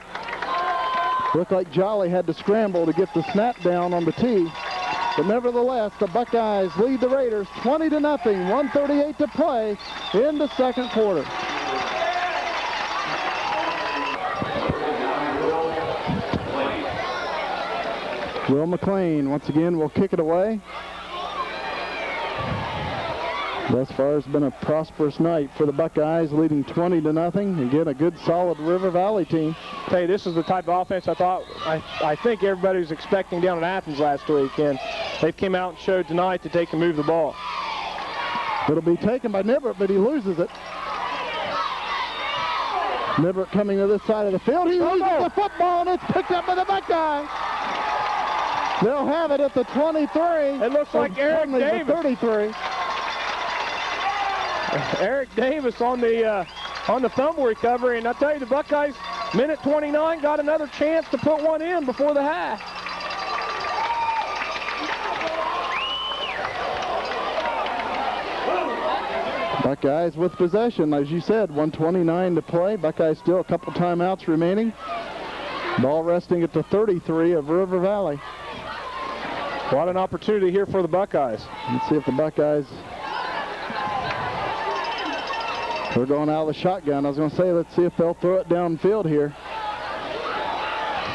Speaker 1: Looked like Jolly had to scramble to get the snap down on the tee. But nevertheless, the Buckeyes lead the Raiders 20-0, 1:38 to play in the second quarter. Will McLean once again will kick it away. Thus far, it's been a prosperous night for the Buckeyes, leading 20-0. Again, a good, solid River Valley team.
Speaker 2: Hey, this is the type of offense I think everybody was expecting down in Athens last week, and they came out and showed tonight that they can move the ball.
Speaker 1: It'll be taken by Nibbert, but he loses it. Nibbert coming to this side of the field. He loses the football, and it's picked up by the Buckeyes. They'll have it at the 23.
Speaker 2: It looks like Eric Davis.
Speaker 1: The 33.
Speaker 2: Eric Davis on the fumble recovery, and I tell you, the Buckeyes, minute 29, got another chance to put one in before the half.
Speaker 1: Buckeyes with possession, as you said, 1:29 to play. Buckeyes still a couple timeouts remaining. Ball resting at the 33 of River Valley.
Speaker 2: What an opportunity here for the Buckeyes.
Speaker 1: Let's see if the Buckeyes... They're going out of the shotgun. I was going to say, let's see if they'll throw it downfield here.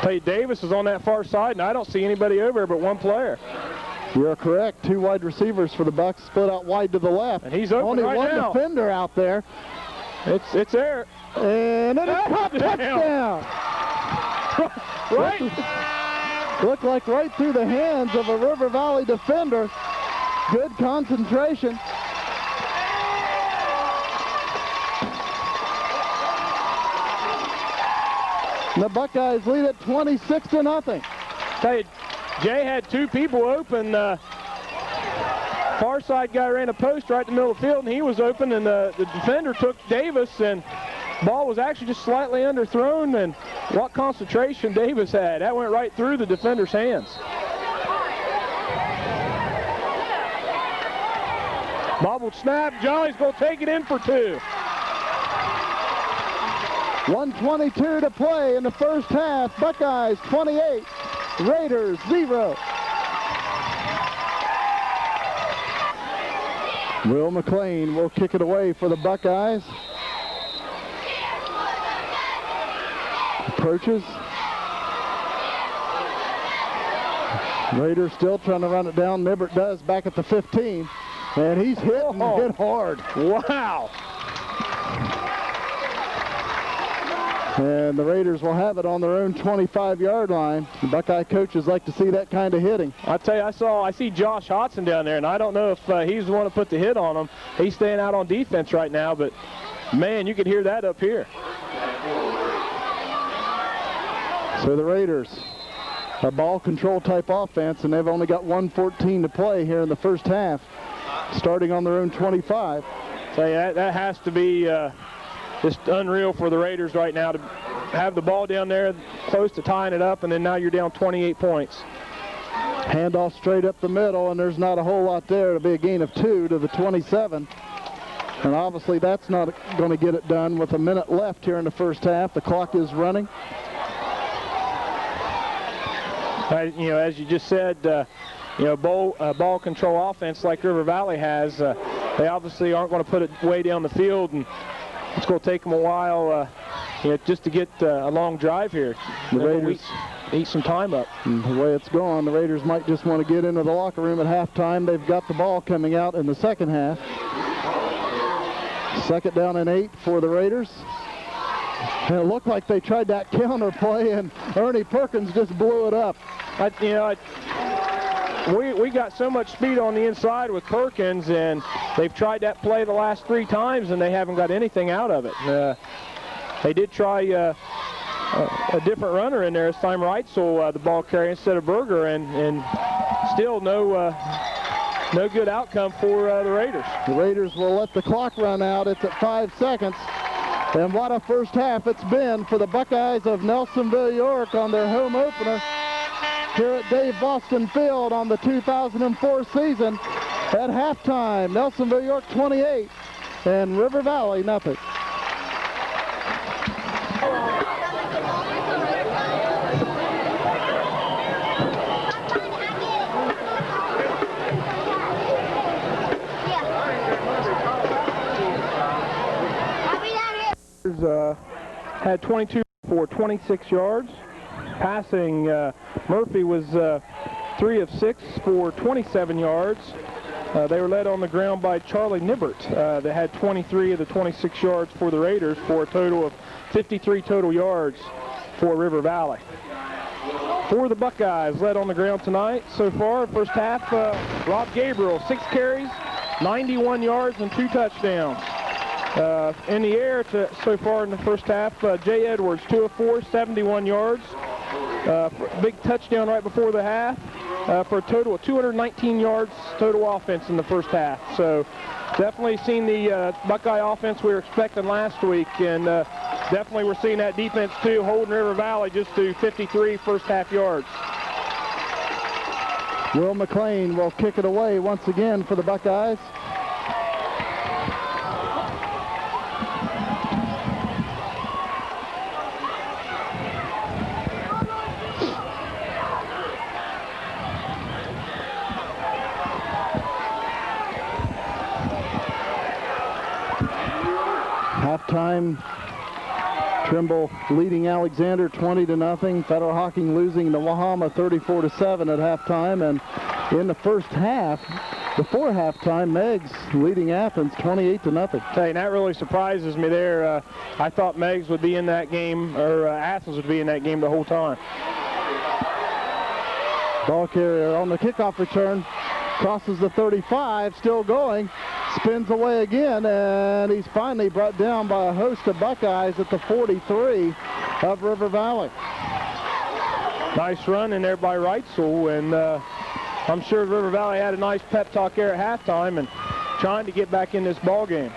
Speaker 2: Hey, Davis is on that far side, and I don't see anybody over there but one player.
Speaker 1: You're correct. 2 wide receivers for the Bucks, split out wide to the left.
Speaker 2: And he's open
Speaker 1: only
Speaker 2: right
Speaker 1: one
Speaker 2: now.
Speaker 1: Defender out there.
Speaker 2: It's there.
Speaker 1: And it is caught. Touchdown.
Speaker 2: Right.
Speaker 1: Looked like right through the hands of a River Valley defender. Good concentration. The Buckeyes lead at 26-0.
Speaker 2: Tell you, Jay had 2 people open. Far side guy ran a post right in the middle of the field, and he was open, and the defender took Davis, and ball was actually just slightly underthrown, and what concentration Davis had. That went right through the defender's hands. Bobbled snap. Jolly's going to take it in for 2.
Speaker 1: 1:22 to play in the first half. Buckeyes 28, Raiders 0. Will McLean will kick it away for the Buckeyes. Approaches. Raiders still trying to run it down. Nibbert does back at the 15. And he's hit hard.
Speaker 2: Wow.
Speaker 1: And the Raiders will have it on their own 25-yard line. The Buckeye coaches like to see that kind of hitting.
Speaker 2: I tell you, I see Josh Hodson down there, and I don't know if he's the one to put the hit on him. He's staying out on defense right now, but man, you could hear that up here.
Speaker 1: So the Raiders, a ball control type offense, and they've only got 1:14 to play here in the first half, starting on their own 25.
Speaker 2: So yeah, that has to be just unreal for the Raiders right now to have the ball down there close to tying it up, and then now you're down 28 points.
Speaker 1: Handoff straight up the middle, and there's not a whole lot there. It'll be a gain of 2 to the 27. And obviously that's not going to get it done with a minute left here in the first half. The clock is running.
Speaker 2: As you just said, ball control offense like River Valley has, they obviously aren't going to put it way down the field, and it's going to take them a while just to get a long drive here.
Speaker 1: The Raiders
Speaker 2: eat some time up.
Speaker 1: And the way it's going, the Raiders might just want to get into the locker room at halftime. They've got the ball coming out in the second half. Second down and 8 for the Raiders. And it looked like they tried that counter play, and Ernie Perkins just blew it up.
Speaker 2: We got so much speed on the inside with Perkins, and they've tried that play the last 3 times, and they haven't got anything out of it. They did try a different runner in there this time, Reitzel, the ball carrier instead of Berger, and still no good outcome for the Raiders.
Speaker 1: The Raiders will let the clock run out. It's at 5 seconds. And what a first half it's been for the Buckeyes of Nelsonville, York on their home opener here at Dave Boston Field on the 2004 season. At halftime, Nelsonville, York 28 and River Valley nothing.
Speaker 2: Had 22 for 26 yards. Passing, Murphy was 3 of 6 for 27 yards. They were led on the ground by Charlie Nibbert. That had 23 of the 26 yards for the Raiders for a total of 53 total yards for River Valley. For the Buckeyes, led on the ground tonight so far, first half, Rob Gabriel, 6 carries, 91 yards and 2 touchdowns. In the air so far in the first half, Jay Edwards, 2 of 4, 71 yards. Big touchdown right before the half for a total of 219 yards total offense in the first half. So definitely seen the Buckeye offense we were expecting last week, and definitely we're seeing that defense too, holding River Valley just to 53 first half yards.
Speaker 1: Will McLean will kick it away once again for the Buckeyes. Halftime, Trimble leading Alexander 20-0. Federal Hocking losing to Wahama 34-7 at halftime. And in the first half, before halftime, Meigs leading Athens 28-0.
Speaker 2: Hey, that really surprises me there. I thought Meigs would be in that game, or Athens would be in that game the whole time.
Speaker 1: Ball carrier on the kickoff return, crosses the 35, still going. Spins away again, and he's finally brought down by a host of Buckeyes at the 43 of River Valley.
Speaker 2: Nice run in there by Reitzel, and I'm sure River Valley had a nice pep talk there at halftime and trying to get back in this ball game.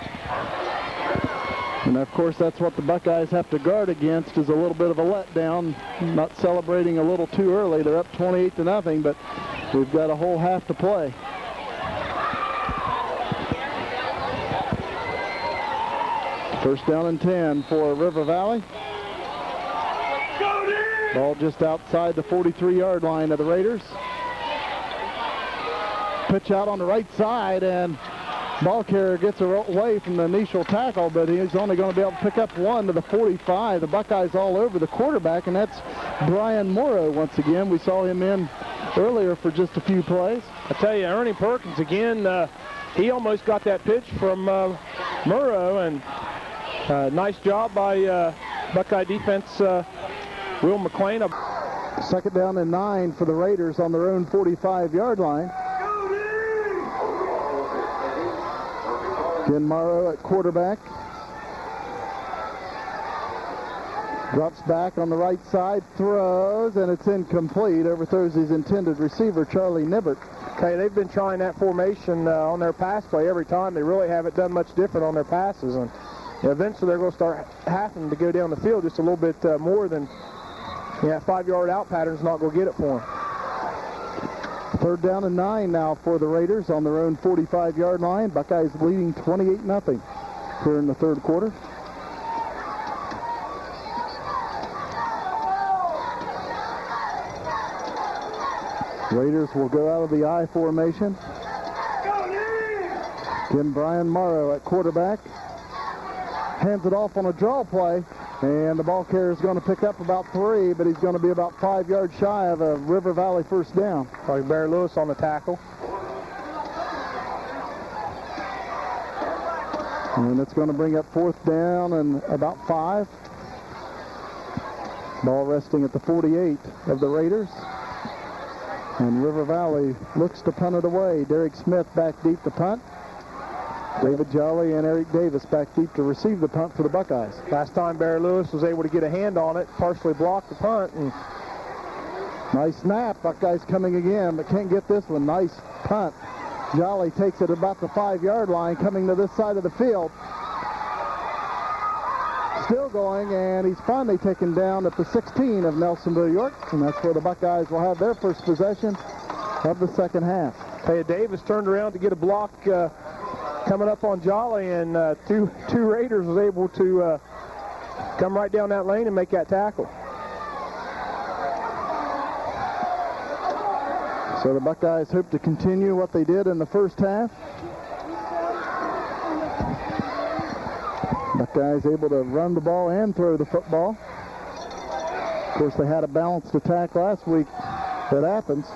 Speaker 1: And of course, that's what the Buckeyes have to guard against, is a little bit of a letdown, not celebrating a little too early. They're up 28-0, but we've got a whole half to play. First down and 10 for River Valley. Ball just outside the 43-yard line of the Raiders. Pitch out on the right side, and ball carrier gets away from the initial tackle, but he's only going to be able to pick up 1 to the 45. The Buckeyes all over the quarterback, and that's Brian Morrow once again. We saw him in earlier for just a few plays.
Speaker 2: I tell you, Ernie Perkins again, he almost got that pitch from Morrow, and nice job by Buckeye defense, Will McLean.
Speaker 1: Second down and 9 for the Raiders on their own 45-yard line. Again, Morrow at quarterback. Drops back on the right side, throws, and it's incomplete. Overthrows his intended receiver, Charlie Nibbert.
Speaker 2: Okay, they've been trying that formation on their pass play every time. They really haven't done much different on their passes, and eventually they're going to start having to go down the field just a little bit more than 5-yard out pattern's not going to get it for them.
Speaker 1: Third down and 9 now for the Raiders on their own 45-yard line. Buckeyes leading 28-0 here in the third quarter. Raiders will go out of the I formation. Again, Brian Morrow at quarterback. Hands it off on a draw play, and the ball carrier is going to pick up about 3, but he's going to be about 5 yards shy of a River Valley first down.
Speaker 2: Probably Bear Lewis on the tackle.
Speaker 1: And it's going to bring up 4th down and about 5. Ball resting at the 48 of the Raiders. And River Valley looks to punt it away. Derek Smith back deep to punt. David Jolly and Eric Davis back deep to receive the punt for the Buckeyes.
Speaker 2: Last time Bear Lewis was able to get a hand on it, partially blocked the punt. And
Speaker 1: nice snap. Buckeyes coming again, but can't get this one. Nice punt. Jolly takes it about the 5-yard line, coming to this side of the field. Still going, and he's finally taken down at the 16 of Nelsonville, York, and that's where the Buckeyes will have their first possession of the second half.
Speaker 2: Hey, Davis turned around to get a block coming up on Jolly, and two Raiders was able to come right down that lane and make that tackle.
Speaker 1: So the Buckeyes hope to continue what they did in the first half. Buckeyes able to run the ball and throw the football. Of course, they had a balanced attack last week at Athens.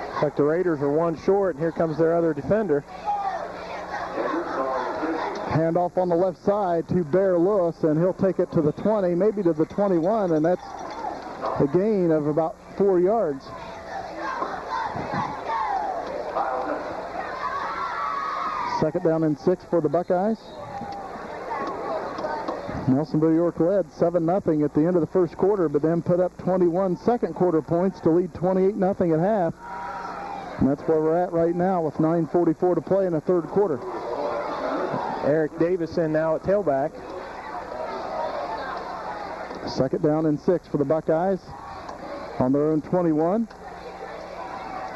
Speaker 2: Looks like the Raiders are one short, and here comes their other defender.
Speaker 1: Handoff on the left side to Bear Lewis, and he'll take it to the 20, maybe to the 21, and that's a gain of about 4 yards. Second down and 6 for the Buckeyes. Nelsonville York led 7-0 at the end of the first quarter, but then put up 21 second quarter points to lead 28-0 at half. And that's where we're at right now with 9:44 to play in the third quarter.
Speaker 2: Eric Davis in now at tailback.
Speaker 1: Second down and 6 for the Buckeyes on their own 21.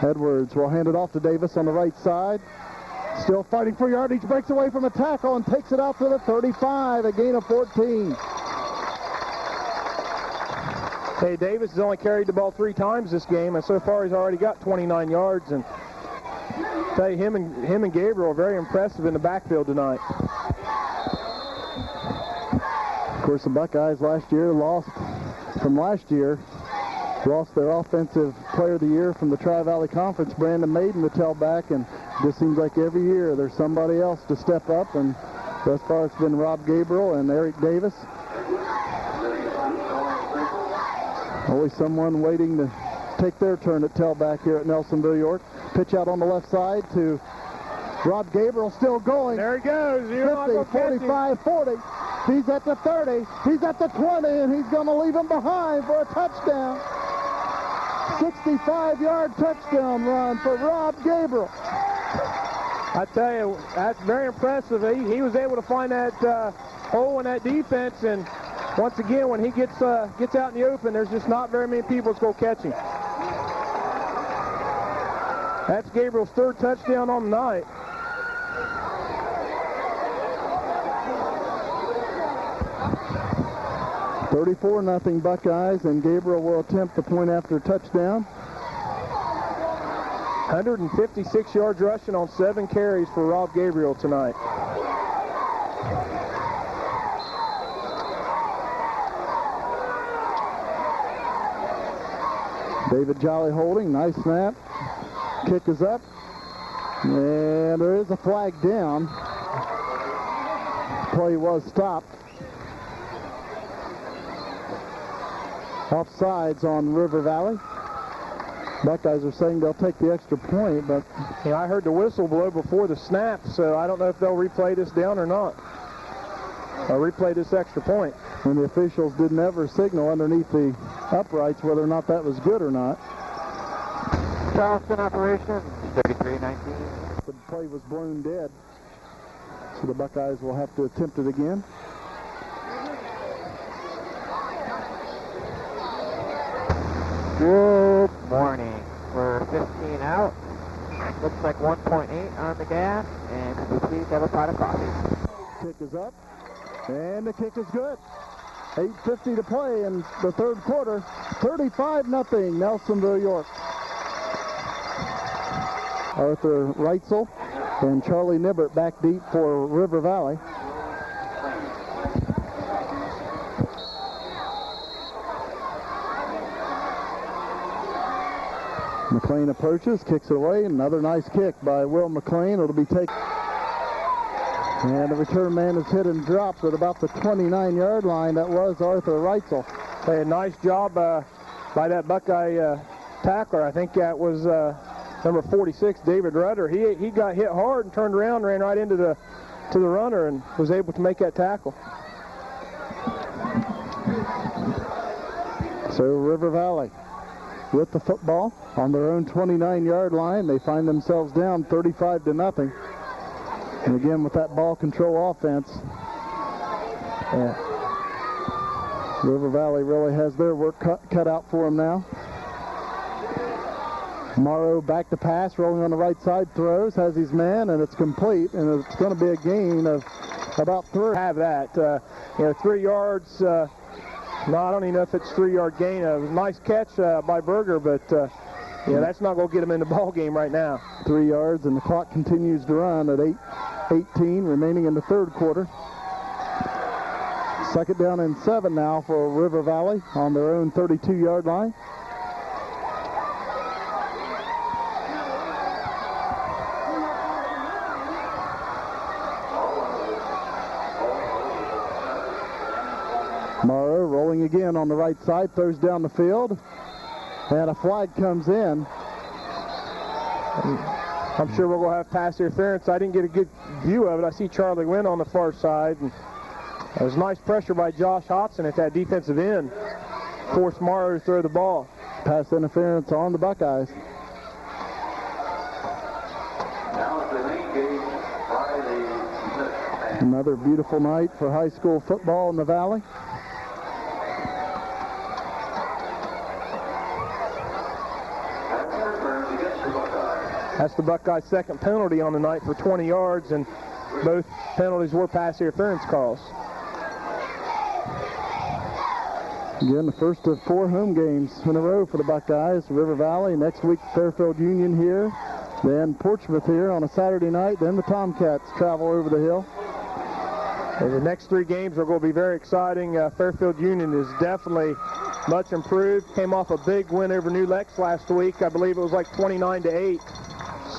Speaker 1: Edwards will hand it off to Davis on the right side. Still fighting for yardage, breaks away from a tackle and takes it out to the 35, a gain of 14.
Speaker 2: Hey, Davis has only carried the ball 3 times this game, and so far he's already got 29 yards. And I tell you, him and Gabriel are very impressive in the backfield tonight.
Speaker 1: Of course, the Buckeyes lost their offensive player of the year from the Tri-Valley Conference, Brandon Maiden, the tailback, and it just seems like every year there's somebody else to step up, and thus far it's been Rob Gabriel and Eric Davis. Always someone waiting to take their turn at tailback here at Nelsonville York. Pitch out on the left side to Rob Gabriel, still going.
Speaker 2: There he goes.
Speaker 1: 50, 45, 40. He's at the 30. He's at the 20, and he's going to leave him behind for a touchdown. 65-yard touchdown run for Rob Gabriel.
Speaker 2: I tell you, that's very impressive. He was able to find that hole in that defense, and once again, when he gets out in the open, there's just not very many people that's going to catch him. That's Gabriel's 3rd touchdown on the night.
Speaker 1: $34-0 Buckeyes, and Gabriel will attempt the point after touchdown.
Speaker 2: 156 yards rushing on 7 carries for Rob Gabriel tonight.
Speaker 1: David Jolly holding, nice snap. Kick is up, and there is a flag down. Play was stopped. Offsides on River Valley. Buckeyes are saying they'll take the extra point, but
Speaker 2: I heard the whistle blow before the snap, so I don't know if they'll replay this down or not. Or replay this extra point.
Speaker 1: And the officials didn't ever signal underneath the uprights whether or not that was good or not.
Speaker 3: Charleston operation, 33-19.
Speaker 1: The play was blown dead, so the Buckeyes will have to attempt it again.
Speaker 3: Good morning. We're 15 out. Looks like 1.8 on the gas, and could we please have a pot of coffee?
Speaker 1: Kick is up, and the kick is good. 8:50 to play in the third quarter. 35-0 Nelsonville York. Arthur Reitzel and Charlie Nibbert back deep for River Valley. McLean approaches, kicks it away. Another nice kick by Will McLean. It'll be taken. And the return man is hit and dropped at about the 29-yard line. That was Arthur Reitzel.
Speaker 2: A nice job by that Buckeye tackler. I think that was number 46, David Rudder. He got hit hard and turned around, ran right into the runner, and was able to make that tackle.
Speaker 1: So River Valley with the football on their own 29-yard line. They find themselves down 35-0. And again, with that ball control offense, River Valley really has their work cut out for them now. Morrow back to pass, rolling on the right side, throws, has his man, and it's complete, and it's going to be a gain of about 3.
Speaker 2: Have that, 3 yards. No, I don't even know if it's 3-yard gain. A nice catch by Berger, but that's not going to get him in the ball game right now.
Speaker 1: 3 yards, and the clock continues to run at 8:18 remaining in the third quarter. Second down and 7 now for River Valley on their own 32-yard line. Morrow rolling again on the right side, throws down the field, and a flag comes in.
Speaker 2: I'm sure we're going to have pass interference. I didn't get a good view of it. I see Charlie Wynn on the far side, and it was nice pressure by Josh Hodson at that defensive end. Forced Morrow to throw the ball.
Speaker 1: Pass interference on the Buckeyes. Another beautiful night for high school football in the Valley.
Speaker 2: That's the Buckeyes' second penalty on the night for 20 yards, and both penalties were pass interference calls.
Speaker 1: Again, the first of 4 home games in a row for the Buckeyes. River Valley, next week Fairfield Union here, then Portsmouth here on a Saturday night, then the Tomcats travel over the hill.
Speaker 2: And the next 3 games are going to be very exciting. Fairfield Union is definitely much improved. Came off a big win over New Lex last week. I believe it was like 29-8.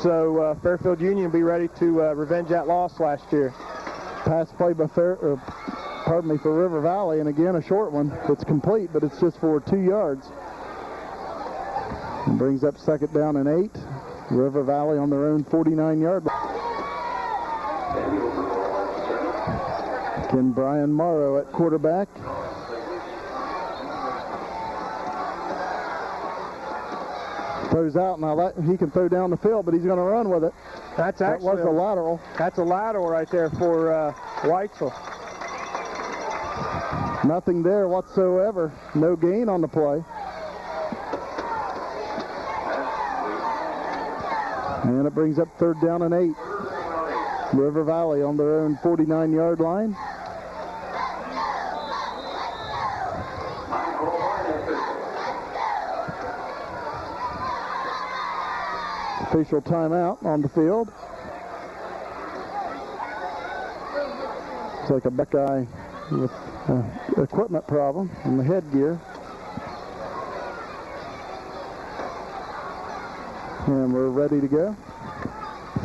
Speaker 2: So Fairfield Union will be ready to revenge that loss last year.
Speaker 1: Pass play by for River Valley, and again a short one. It's complete, but it's just for 2 yards. And brings up second down and 8. River Valley on their own 49-yard line. Again, Brian Morrow at quarterback. Throws out. Now he can throw down the field, but he's going to run with it.
Speaker 2: That
Speaker 1: was a lateral.
Speaker 2: That's a lateral right there for Weitzel.
Speaker 1: Nothing there whatsoever. No gain on the play. And it brings up third down and 8. River Valley on their own 49-yard line. Official timeout on the field. It's like a Buckeye with equipment problem in the headgear. And we're ready to go.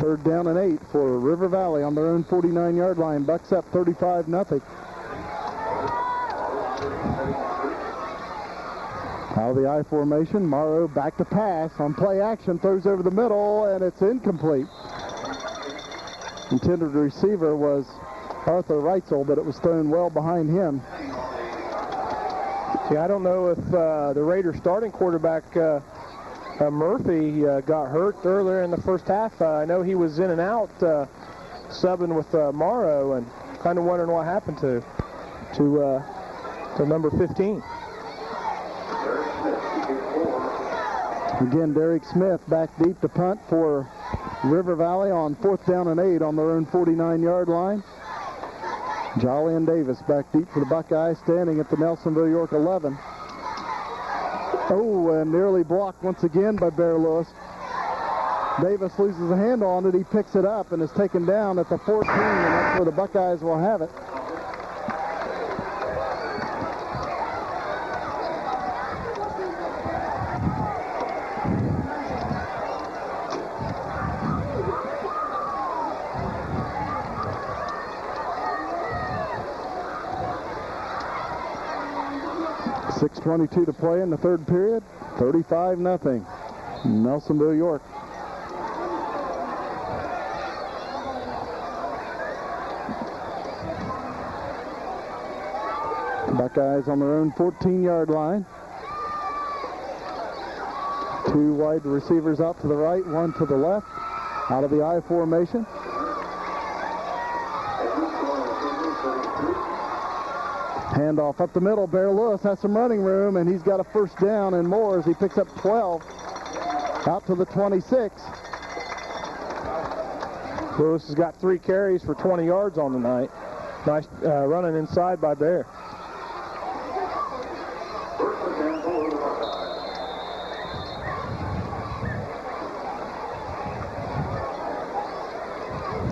Speaker 1: Third down and 8 for River Valley on their own 49-yard line. Bucks up 35-0. Out of the I formation, Morrow back to pass on play action, throws over the middle, and it's incomplete. Intended receiver was Arthur Reitzel, but it was thrown well behind him.
Speaker 2: See, I don't know if the Raiders starting quarterback Murphy got hurt earlier in the first half. I know he was in and out subbing with Morrow, and kind of wondering what happened to number 15.
Speaker 1: Again, Derek Smith back deep to punt for River Valley on fourth down and 8 on their own 49-yard line. Jolly and Davis back deep for the Buckeyes, standing at the Nelsonville York 11. Oh, and nearly blocked once again by Bear Lewis. Davis loses a hand on it. He picks it up and is taken down at the 14, and that's where the Buckeyes will have it. 6:22 to play in the third period. 35-0. Nelsonville, York. Buckeyes on their own 14-yard line. Two wide receivers out to the right, one to the left, out of the I formation. Handoff up the middle. Bear Lewis has some running room, and he's got a first down and more as he picks up 12 out to the 26.
Speaker 2: Lewis has got 3 carries for 20 yards on the night. Nice running inside by Bear.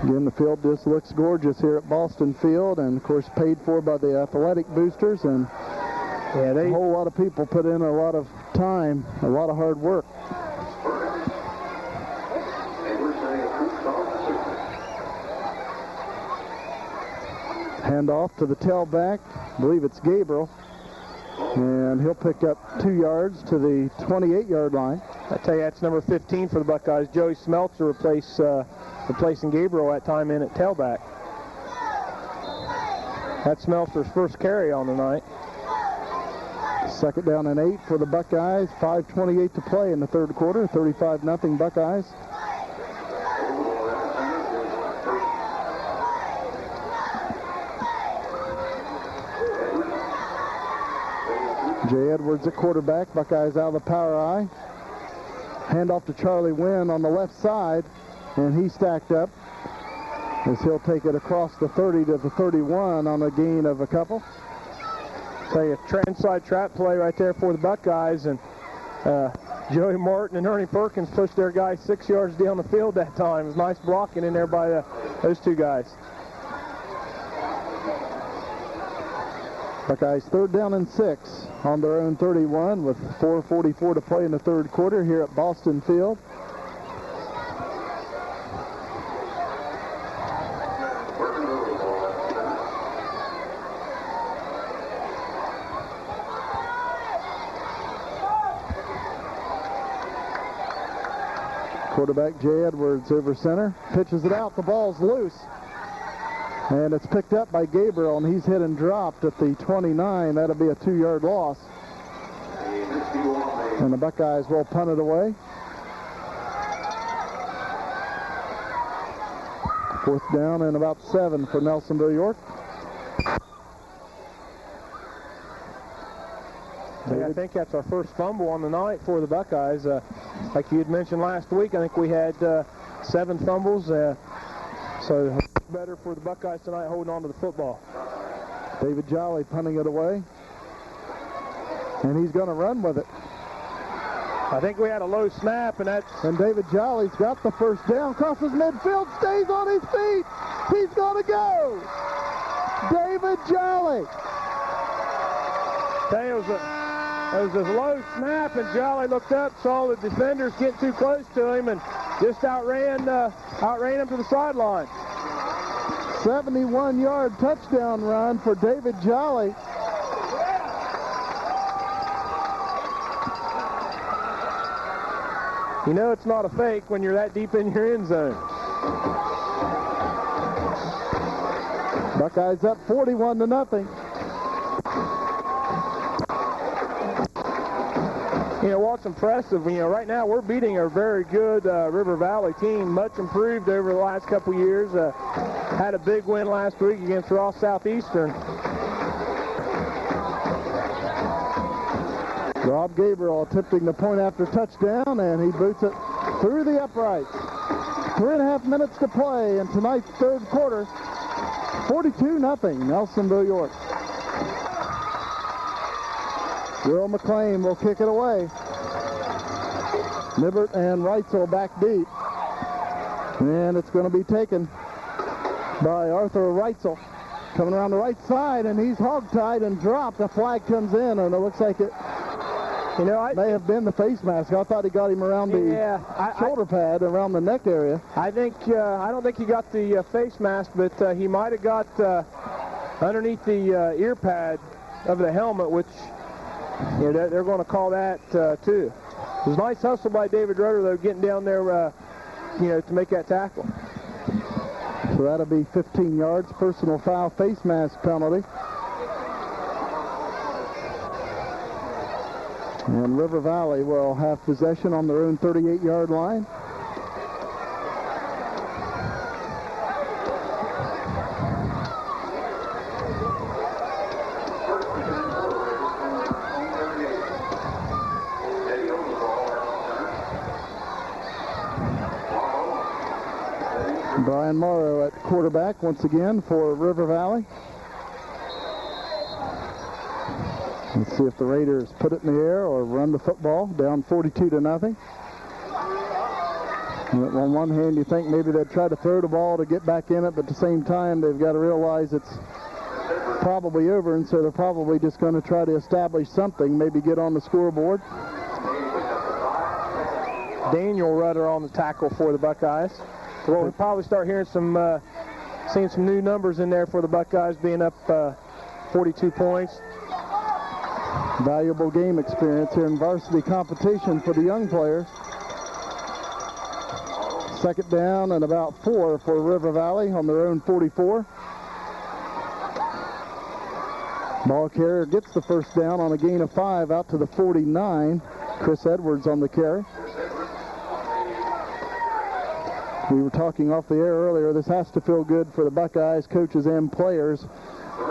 Speaker 1: Again, the field just looks gorgeous here at Boston Field, and of course paid for by the athletic boosters, and a whole lot of people put in a lot of time, a lot of hard work. Handoff to the tailback, I believe it's Gabriel, and he'll pick up 2 yards to the 28-yard line.
Speaker 2: I tell you, that's number 15 for the Buckeyes. Joey Smeltzer replacing Gabriel that time in at tailback. That's Smeltzer's first carry on the night.
Speaker 1: Second down and 8 for the Buckeyes. 5:28 to play in the third quarter. 35-0 Buckeyes. Jay Edwards at quarterback. Buckeyes out of the power I. Handoff to Charlie Wynn on the left side, and he stacked up as he'll take it across the 30 to the 31 on a gain of a couple.
Speaker 2: So a inside trap play right there for the Buckeyes, and Joey Martin and Ernie Perkins pushed their guy 6 yards down the field that time. It was nice blocking in there by those two guys.
Speaker 1: Buckeyes third down and 6 on their own 31 with 4:44 to play in the third quarter here at Boston Field. Quarterback Jay Edwards over center, pitches it out, the ball's loose. And it's picked up by Gabriel, and he's hit and dropped at the 29. That'll be a 2-yard loss. And the Buckeyes will punt it away. Fourth down and about 7 for Nelsonville, York.
Speaker 2: I think that's our first fumble on the night for the Buckeyes. Like you had mentioned last week, I think we had 7 fumbles. So better for the Buckeyes tonight holding on to the football.
Speaker 1: David Jolly punting it away. And he's going to run with it.
Speaker 2: I think we had a low snap, and
Speaker 1: David Jolly's got the first down, crosses midfield, stays on his feet. He's going to go. David Jolly.
Speaker 2: It was a low snap, and Jolly looked up, saw the defenders get too close to him, and just outran him to the sideline.
Speaker 1: 71-yard touchdown run for David Jolly.
Speaker 2: You know it's not a fake when you're that deep in your end zone.
Speaker 1: Buckeyes up 41-0.
Speaker 2: You know, what's impressive, right now we're beating a very good River Valley team, much improved over the last couple years. Had a big win last week against Ross Southeastern.
Speaker 1: Rob Gabriel attempting the point after touchdown, and he boots it through the uprights. 3.5 minutes to play in tonight's third quarter. 42-0, Nelsonville, York. Will McLean will kick it away. Nibbert and Reitzel back deep. And it's going to be taken by Arthur Reitzel. Coming around the right side, and he's hogtied and dropped. A flag comes in, and it looks like it may have been the face mask. I thought he got him around the shoulder pad, around the neck area.
Speaker 2: I don't think he got the face mask, but he might have got underneath the ear pad of the helmet, which you know, they're going to call that too. It was a nice hustle by David Roeder, though, getting down there, you know, to make that tackle.
Speaker 1: So that'll be 15 yards, personal foul, face mask penalty. And River Valley will have possession on their own 38-yard line. Brian Morrow at quarterback once again for River Valley. Let's see if the Raiders put it in the air or run the football, down 42-0. On one hand, you think maybe they'd try to throw the ball to get back in it, but at the same time, they've got to realize it's probably over, and so they're probably just going to try to establish something, maybe get on the scoreboard.
Speaker 2: Daniel Rudder on the tackle for the Buckeyes. Well, we'll probably start hearing seeing some new numbers in there for the Buckeyes, being up 42 points.
Speaker 1: Valuable game experience here in varsity competition for the young players. Second down and about 4 for River Valley on their own 44. Ball carrier gets the first down on a gain of 5 out to the 49. Chris Edwards on the carry. We were talking off the air earlier. This has to feel good for the Buckeyes, coaches, and players.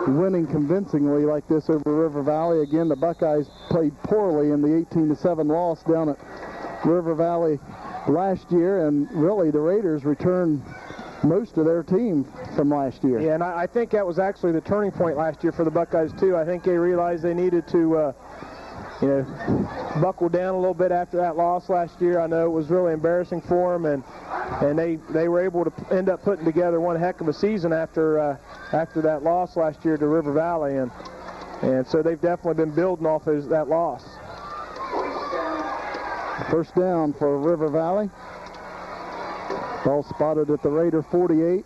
Speaker 1: Winning convincingly like this over River Valley. Again, the Buckeyes played poorly in the 18-7 loss down at River Valley last year, and really the Raiders returned most of their team from last year.
Speaker 2: Yeah, and I think that was actually the turning point last year for the Buckeyes too. I think they realized they needed to you know, buckle down a little bit after that loss last year. I know it was really embarrassing for them, and they were able to end up putting together one heck of a season after that loss last year to River Valley, and so they've definitely been building off that loss.
Speaker 1: First down for River Valley. Ball spotted at the Raider 48.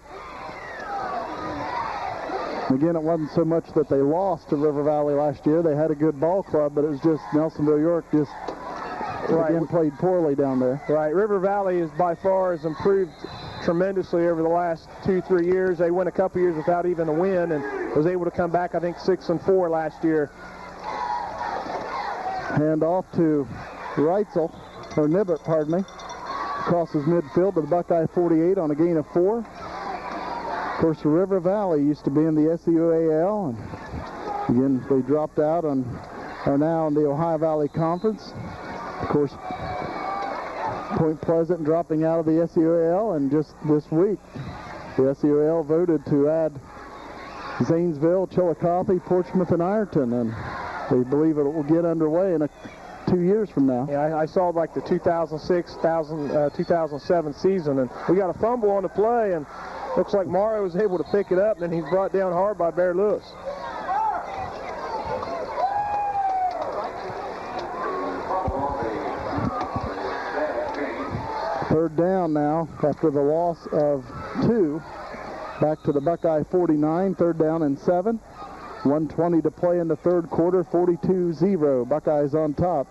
Speaker 1: Again, it wasn't so much that they lost to River Valley last year. They had a good ball club, but it was just Nelsonville York just again played poorly down there.
Speaker 2: Right. River Valley is by far has improved tremendously over the last 2-3 years. They went a couple years without even a win and was able to come back, I think, 6-4 last year.
Speaker 1: Hand off to Reitzel, or Nibbert, pardon me. Crosses midfield to the Buckeye 48 on a gain of 4. Of course, River Valley used to be in the SEUAL, and again, they dropped out and are now in the Ohio Valley Conference. Of course, Point Pleasant dropping out of the SEUAL, and just this week, the SEUAL voted to add Zanesville, Chillicothe, Portsmouth, and Ironton, and they believe it will get underway in 2 years from now.
Speaker 2: Yeah, I saw like the 2006-2007 season, and we got a fumble on the play, and looks like Morrow was able to pick it up, and then he's brought down hard by Bear Lewis.
Speaker 1: Third down now after the loss of 2. Back to the Buckeye 49, third down and 7. 1:20 to play in the third quarter, 42-0. Buckeyes on top.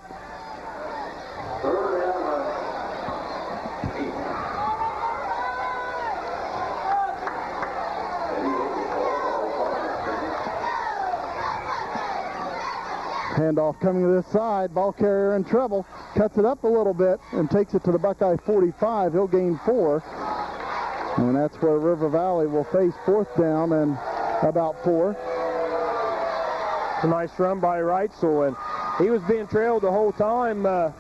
Speaker 1: Handoff coming to this side. Ball carrier in trouble. Cuts it up a little bit and takes it to the Buckeye 45. He'll gain 4. And that's where River Valley will face fourth down and about 4.
Speaker 2: It's a nice run by Reitzel, and he was being trailed the whole time by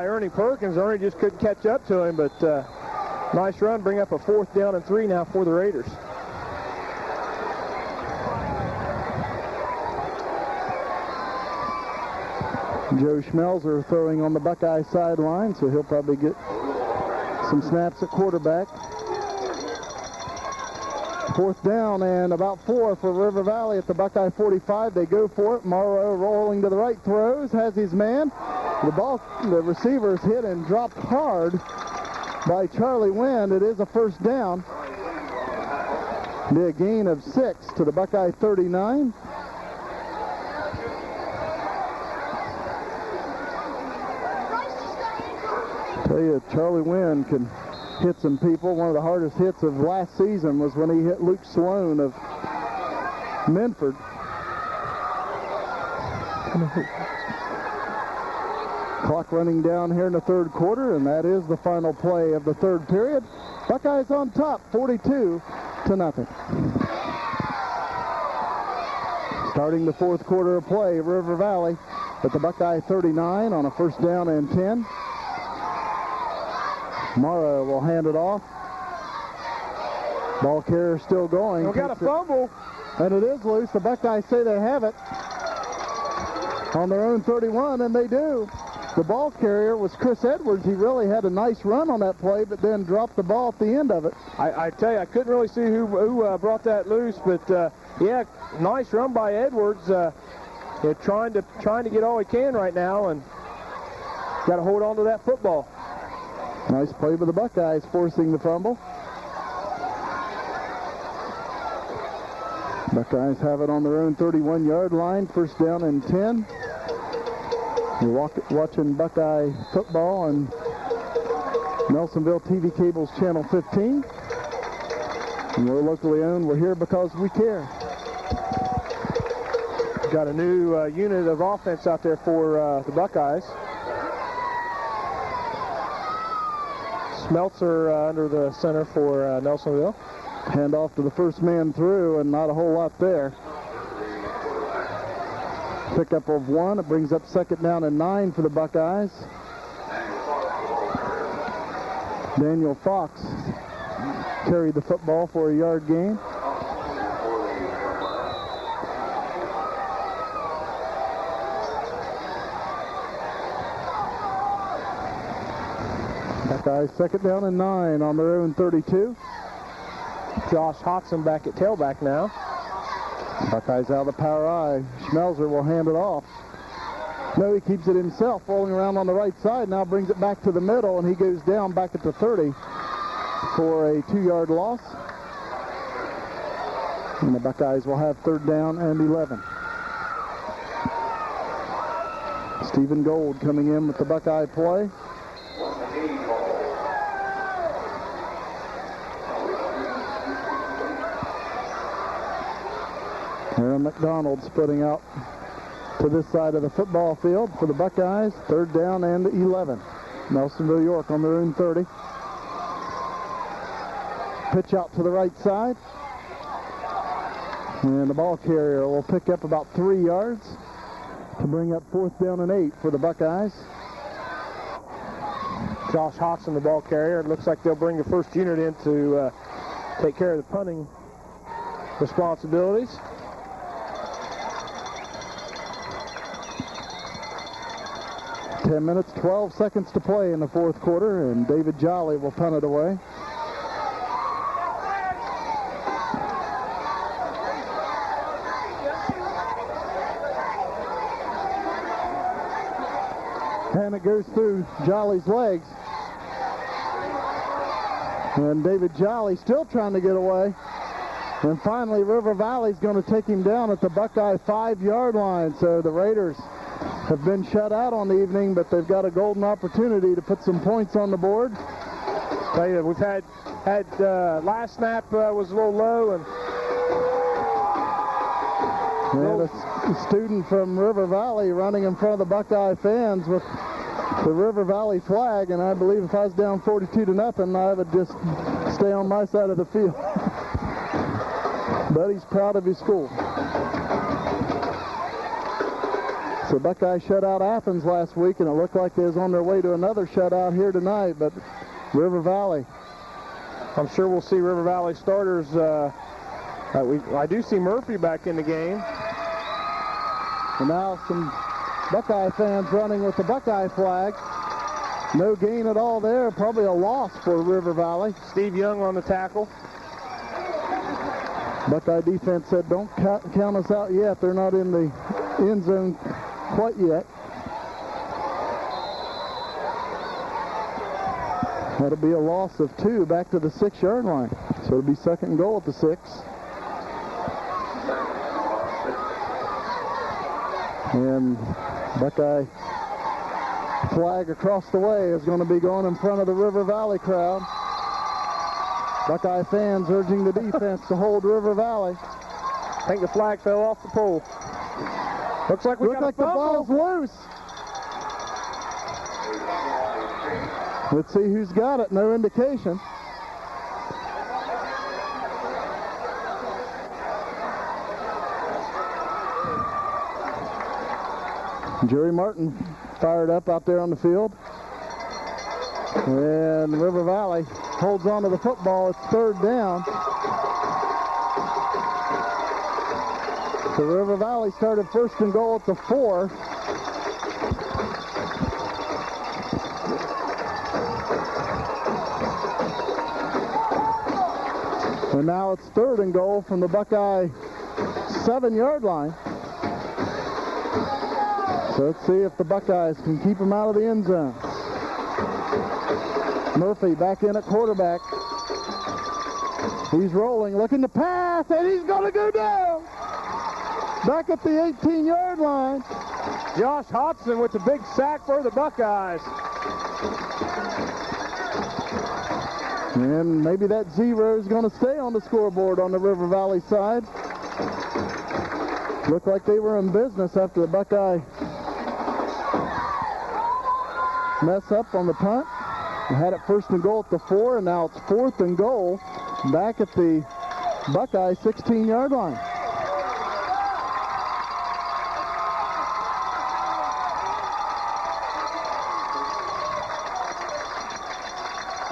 Speaker 2: Ernie Perkins. Ernie just couldn't catch up to him, but nice run. Bring up a 4th down and 3 now for the Raiders.
Speaker 1: Joe Schmelzer throwing on the Buckeye sideline, so he'll probably get some snaps at quarterback. 4th down and about 4 for River Valley at the Buckeye 45. They go for it. Morrow rolling to the right, throws, has his man. The receiver's hit and dropped hard by Charlie Wind. It is a first down. Be a gain of 6 to the Buckeye 39. Tell you, Charlie Wynn can hit some people. One of the hardest hits of last season was when he hit Luke Sloan of Minford. Clock running down here in the third quarter, and that is the final play of the third period. Buckeyes on top, 42-0. Starting the fourth quarter of play, River Valley at the Buckeye 39 on a first down and 10. Morrow will hand it off. Ball carrier still going.
Speaker 2: We got a fumble.
Speaker 1: And it is loose. The Buckeyes say they have it on their own 31, and they do. The ball carrier was Chris Edwards. He really had a nice run on that play, but then dropped the ball at the end of it.
Speaker 2: I tell you, I couldn't really see who brought that loose, but yeah, nice run by Edwards. Trying to get all he can right now, and got to hold on to that football.
Speaker 1: Nice play by the Buckeyes, forcing the fumble. Buckeyes have it on their own 31-yard line, first down and 10. You're watching Buckeye football on Nelsonville TV Cable's Channel 15. And we're locally owned. We're here because we care.
Speaker 2: Got a new unit of offense out there for the Buckeyes. Smeltzer under the center for Nelsonville.
Speaker 1: Hand off to the first man through, and not a whole lot there. Pickup of 1. It brings up second down and 9 for the Buckeyes. Daniel Fox carried the football for a yard gain. Buckeyes second down and 9 on their own 32.
Speaker 2: Josh Hodson back at tailback now.
Speaker 1: Buckeyes out of the power I. Schmelzer will hand it off. No, he keeps it himself, rolling around on the right side. Now brings it back to the middle, and he goes down back at the 30 for a 2-yard loss. And the Buckeyes will have third down and 11. Stephen Gold coming in with the Buckeye play. Aaron McDonald splitting out to this side of the football field for the Buckeyes. Third down and 11. Nelsonville York on their own 30. Pitch out to the right side. And the ball carrier will pick up about 3 yards to bring up fourth down and 8 for the Buckeyes.
Speaker 2: Josh Hodson, the ball carrier. It looks like they'll bring the first unit in to take care of the punting responsibilities.
Speaker 1: 10 minutes, 12 seconds to play in the fourth quarter, and David Jolly will punt it away. And it goes through Jolly's legs. And David Jolly still trying to get away. And finally, River Valley's going to take him down at the Buckeye 5-yard line. So the Raiders have been shut out on the evening, but they've got a golden opportunity to put some points on the board.
Speaker 2: Tell you, we've had last snap was a little low, and
Speaker 1: a student from River Valley running in front of the Buckeye fans with the River Valley flag, and I believe if I was down 42-0, I would just stay on my side of the field. But he's proud of his school. So Buckeye shut out Athens last week, and it looked like they was on their way to another shutout here tonight, but River Valley.
Speaker 2: I'm sure we'll see River Valley starters. I do see Murphy back in the game.
Speaker 1: And now some Buckeye fans running with the Buckeye flag. No gain at all there, probably a loss for River Valley.
Speaker 2: Steve Young on the tackle.
Speaker 1: Buckeye defense said, don't count us out yet. They're not in the end zone quite yet. That'll be a loss of 2 back to the 6-yard line. So it'll be second and goal at the 6. And Buckeye Flag across the way is going to be going in front of the River Valley crowd. Buckeye fans urging the defense to hold River Valley.
Speaker 2: I think the flag fell off the pole. Looks like we got a
Speaker 1: the ball's loose. Let's see who's got it. No indication. Jerry Martin fired up out there on the field. And River Valley holds on to the football. It's third down. So River Valley started first and goal at the 4. And now it's third and goal from the Buckeye 7-yard line. So let's see if the Buckeyes can keep him out of the end zone. Murphy back in at quarterback. He's rolling, looking to pass, and he's going to go down. Back at the 18-yard line.
Speaker 2: Josh Hodgson with the big sack for the Buckeyes.
Speaker 1: And maybe that 0 is going to stay on the scoreboard on the River Valley side. Looked like they were in business after the Buckeye mess up on the punt. They had it first and goal at the 4, and now it's fourth and goal back at the Buckeye 16-yard line.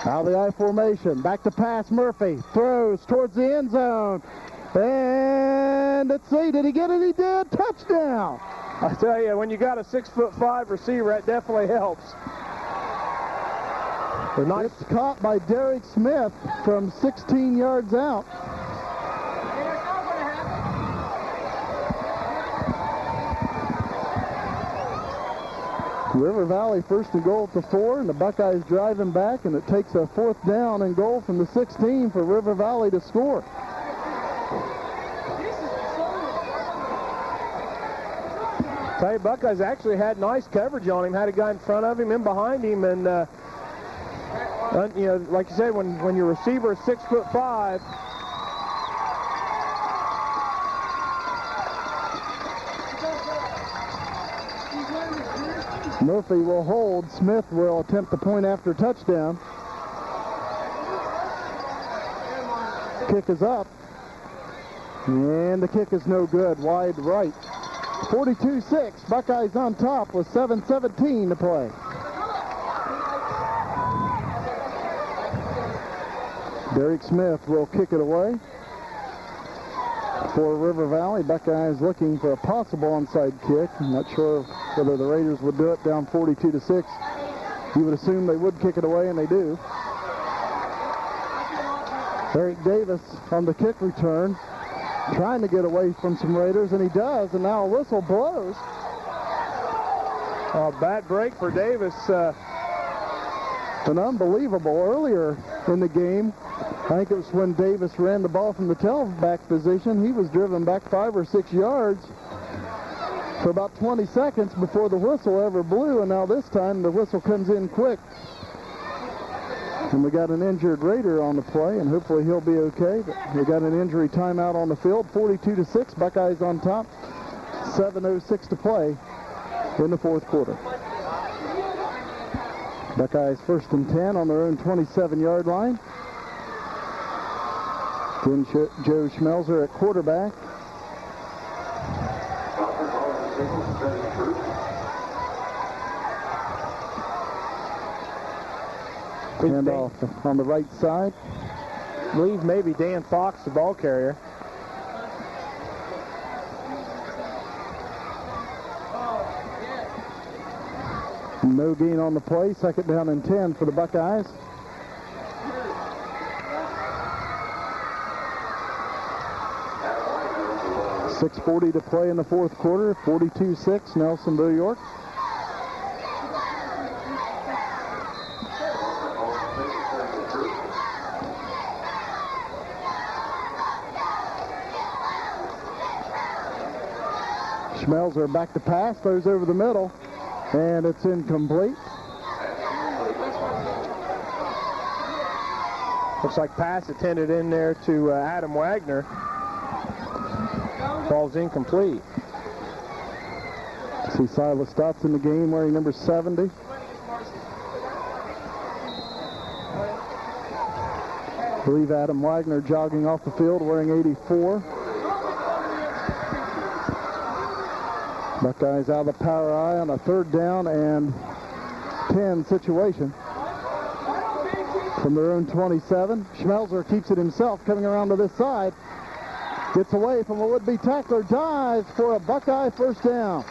Speaker 1: Now the I formation, back to pass. Murphy throws towards the end zone. And let's see, did he get it? He did. Touchdown.
Speaker 2: I tell you, when you got a 6'5" receiver, that definitely helps.
Speaker 1: It's caught by Derek Smith from 16 yards out. River Valley first and goal at the 4, and the Buckeyes driving back, and it takes a fourth down and goal from the 16 for River Valley to score.
Speaker 2: Tell you, Buckeyes actually had nice coverage on him, had a guy in front of him and behind him, and you know, like you said, when your receiver is 6'5",
Speaker 1: Murphy will hold. Smith will attempt the point after touchdown. Kick is up. And the kick is no good. Wide right. 42-6. Buckeyes on top with 7:17 to play. Derek Smith will kick it away for River Valley. Buckeyes looking for a possible onside kick. I'm not sure whether the Raiders would do it down 42-6. You would assume they would kick it away, and they do. Eric Davis on the kick return, trying to get away from some Raiders, and he does, and now a whistle blows.
Speaker 2: A bad break for Davis.
Speaker 1: An unbelievable earlier in the game. I think it was when Davis ran the ball from the tailback position. He was driven back 5 or 6 yards for about 20 seconds before the whistle ever blew, and now this time the whistle comes in quick. And we got an injured Raider on the play, and hopefully he'll be okay. But we got an injury timeout on the field. 42-6, Buckeyes on top. 7:06 to play in the fourth quarter. Buckeyes first and 10 on their own 27-yard line. Then Joe Schmelzer at quarterback. Hand off on the right side.
Speaker 2: I believe maybe Dan Fox, the ball carrier.
Speaker 1: No gain on the play. Second down and 10 for the Buckeyes. .640 to play in the fourth quarter. 42-6, Nelsonville, York. Schmelzer back to pass, throws over the middle, and it's incomplete.
Speaker 2: Looks like pass intended in there to Adam Wagner. Ball's incomplete.
Speaker 1: See Silas Stotts in the game wearing number 70. I believe Adam Wagner jogging off the field wearing 84. Buckeyes out of the power eye on a 3rd down and 10 situation. From their own 27, Schmelzer keeps it himself, coming around to this side. Gets away from a would-be tackler, dives for a Buckeye first down.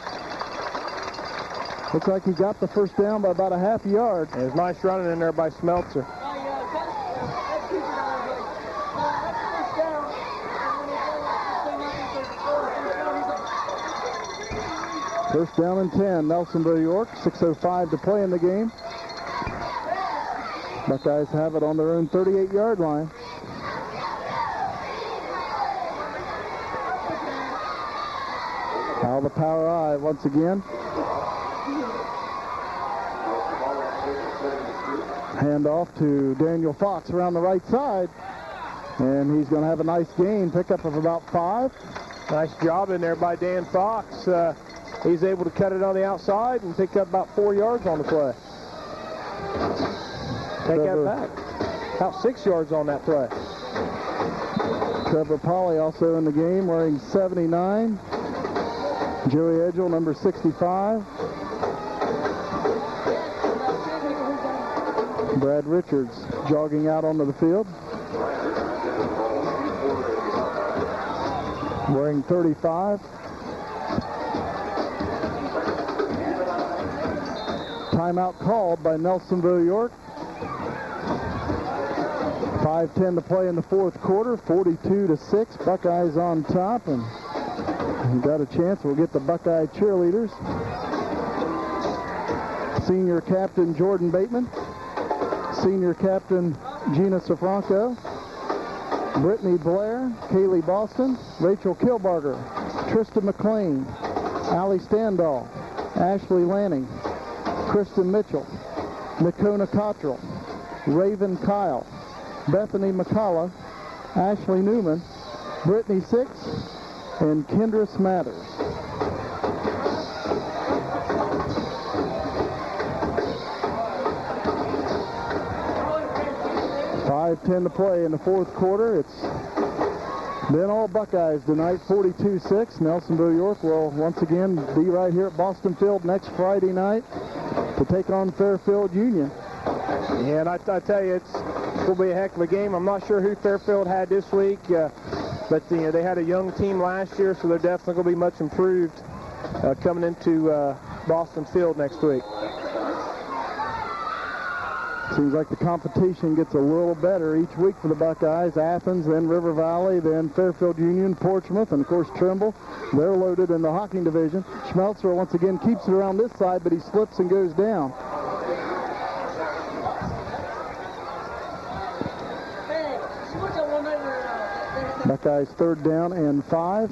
Speaker 1: Looks like he got the first down by about a half yard.
Speaker 2: There's nice running in there by Schmelzer.
Speaker 1: First down and 10, Nelsonville, York. 6:05 to play in the game. Buckeyes have it on their own 38-yard line. Out of the power eye once again. Hand off to Daniel Fox around the right side. And he's going to have a nice gain, pickup of about 5.
Speaker 2: Nice job in there by Dan Fox. He's able to cut it on the outside and pick up about 4 yards on the play. Take that back. About 6 yards on that play.
Speaker 1: Trevor Polly also in the game wearing 79. Joey Edgell, number 65. Brad Richards jogging out onto the field. Wearing 35. Timeout called by Nelsonville, York. 5:10 to play in the 4th quarter. 42-6. Buckeyes on top, and we've got a chance. We'll get the Buckeye cheerleaders. Senior captain Jordan Bateman. Senior captain Gina Sofranco. Brittany Blair. Kaylee Boston. Rachel Kilbarger. Trista McLean. Allie Standall. Ashley Lanning. Kristen Mitchell, Nakona Cottrell, Raven Kyle, Bethany McCullough, Ashley Newman, Brittany Six, and Kendra Smathers. .5:10 to play in the 4th quarter. It's been all Buckeyes tonight, 42-6. Nelsonville York will once again be right here at Boston Field next Friday night to take on Fairfield Union.
Speaker 2: Yeah, and I tell you, it will be a heck of a game. I'm not sure who Fairfield had this week, but they had a young team last year, so they're definitely going to be much improved coming into Boston Field next week.
Speaker 1: Seems like the competition gets a little better each week for the Buckeyes. Athens, then River Valley, then Fairfield Union, Portsmouth, and of course Trimble. They're loaded in the Hocking division. Schmelzer once again keeps it around this side, but he slips and goes down. Buckeyes 3rd down and 5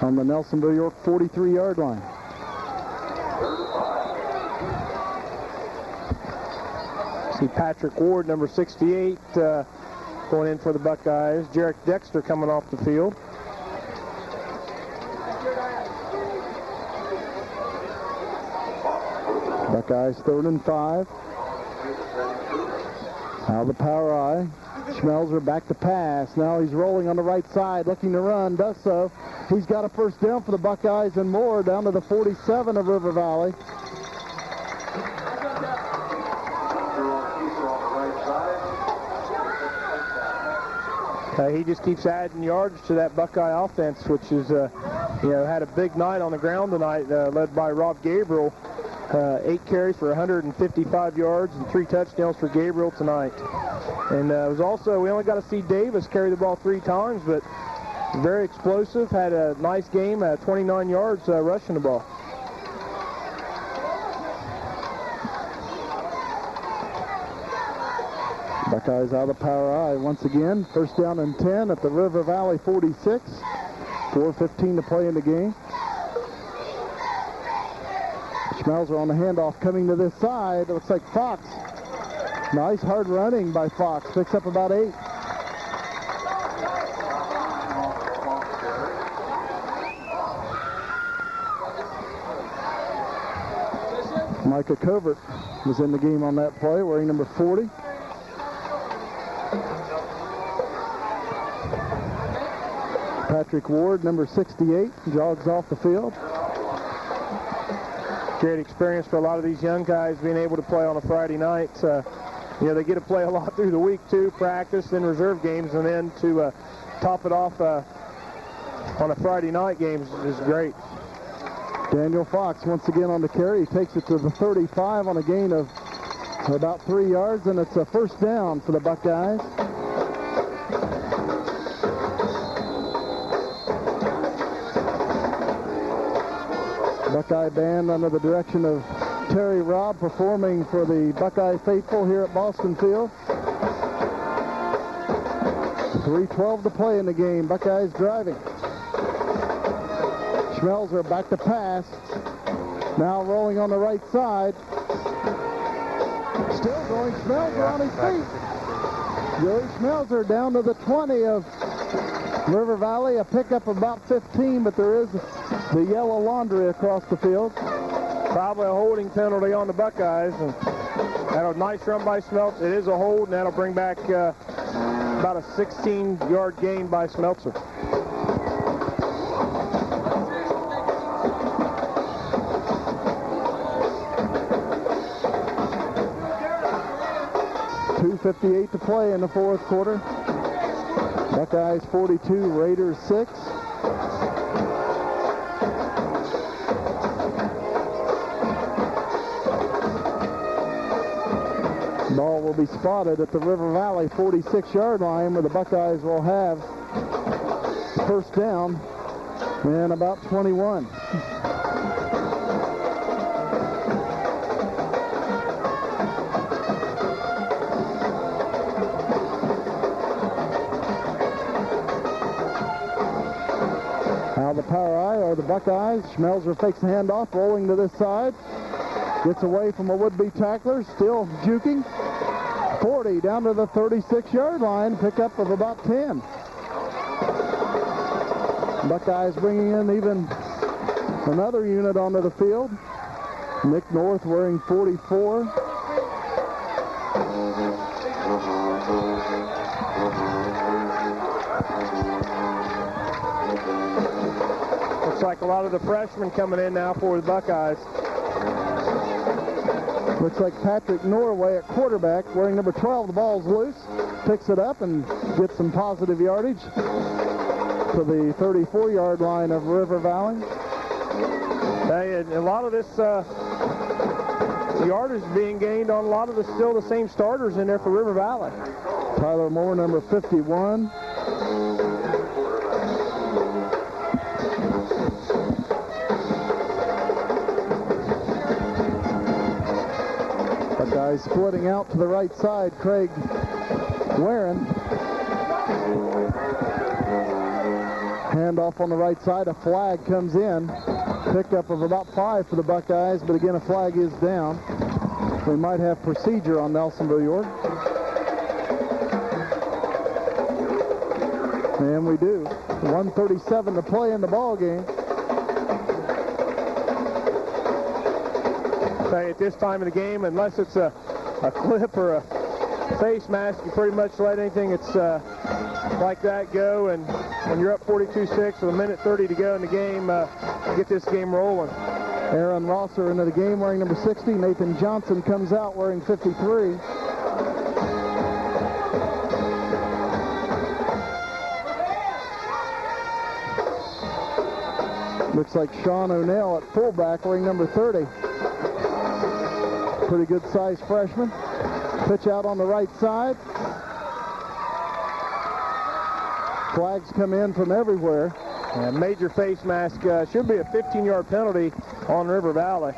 Speaker 1: on the Nelsonville York 43-yard line.
Speaker 2: See Patrick Ward, number 68, going in for the Buckeyes. Jarek Dexter coming off the field.
Speaker 1: Buckeyes 3rd and 5. Out of the power eye. Schmelzer back to pass. Now he's rolling on the right side, looking to run, does so. He's got a first down for the Buckeyes and more, down to the 47 of River Valley.
Speaker 2: He just keeps adding yards to that Buckeye offense, which is, had a big night on the ground tonight, led by Rob Gabriel. 8 carries for 155 yards and 3 touchdowns for Gabriel tonight. And it was also, we only got to see Davis carry the ball 3 times, but very explosive, had a nice game, 29 yards rushing the ball.
Speaker 1: Buckeyes out of the power eye once again. First down and 10 at the River Valley 46. 4:15 to play in the game. Schmelzer on the handoff coming to this side. It looks like Fox Nice hard running by Fox. Picks up about 8. Micah Covert was in the game on that play, wearing number 40. Patrick Ward, number 68, jogs off the field.
Speaker 2: Great experience for a lot of these young guys being able to play on a Friday night. You know, they get to play a lot through the week too, practice, then reserve games, and then to top it off on a Friday night game is great.
Speaker 1: Daniel Fox once again on the carry. He takes it to the 35 on a gain of about 3 yards, and it's a first down for the Buckeyes. Buckeye band under the direction of Terry Robb performing for the Buckeye faithful here at Boston Field. 3:12 to play in the game. Buckeyes driving. Schmelzer back to pass. Now rolling on the right side. Still going. Schmelzer on his feet. Joey Schmelzer down to the 20 of River Valley. A pickup of about 15, but there is the yellow laundry across the field.
Speaker 2: Probably a holding penalty on the Buckeyes. And that a nice run by Smeltzer. It is a hold, and that'll bring back about a 16-yard gain by Smeltzer.
Speaker 1: .2:58 to play in the fourth quarter. Buckeyes 42, Raiders 6. Ball will be spotted at the River Valley 46-yard line, where the Buckeyes will have first down and about 21. Now the power eye are the Buckeyes. Schmelzer fakes the handoff, rolling to this side. Gets away from a would-be tackler, still juking. 40 down to the 36-yard line, pickup of about 10. Buckeyes bringing in even another unit onto the field. Nick North wearing 44.
Speaker 2: Looks like a lot of the freshmen coming in now for the Buckeyes.
Speaker 1: Looks like Patrick Norway at quarterback, wearing number 12. The ball's loose. Picks it up and gets some positive yardage to the 34-yard line of River Valley.
Speaker 2: Hey, a lot of this yardage being gained on a lot of still the same starters in there for River Valley.
Speaker 1: Tyler Moore, number 51. Buckeyes splitting out to the right side. Craig Warren. Handoff on the right side. A flag comes in. Pickup of about 5 for the Buckeyes, but again, a flag is down. We might have procedure on Nelsonville York. And we do. 1:37 to play in the ball game.
Speaker 2: Say at this time of the game, unless it's a clip or a face mask, you pretty much let anything that's like that go. And when you're up 42-6 with 1:30 to go in the game, get this game rolling.
Speaker 1: Aaron Rosser into the game wearing number 60. Nathan Johnson comes out wearing 53. Looks like Sean O'Neill at fullback wearing number 30. Pretty good sized freshman. Pitch out on the right side. Flags come in from everywhere.
Speaker 2: And major face mask should be a 15-yard penalty on River Valley.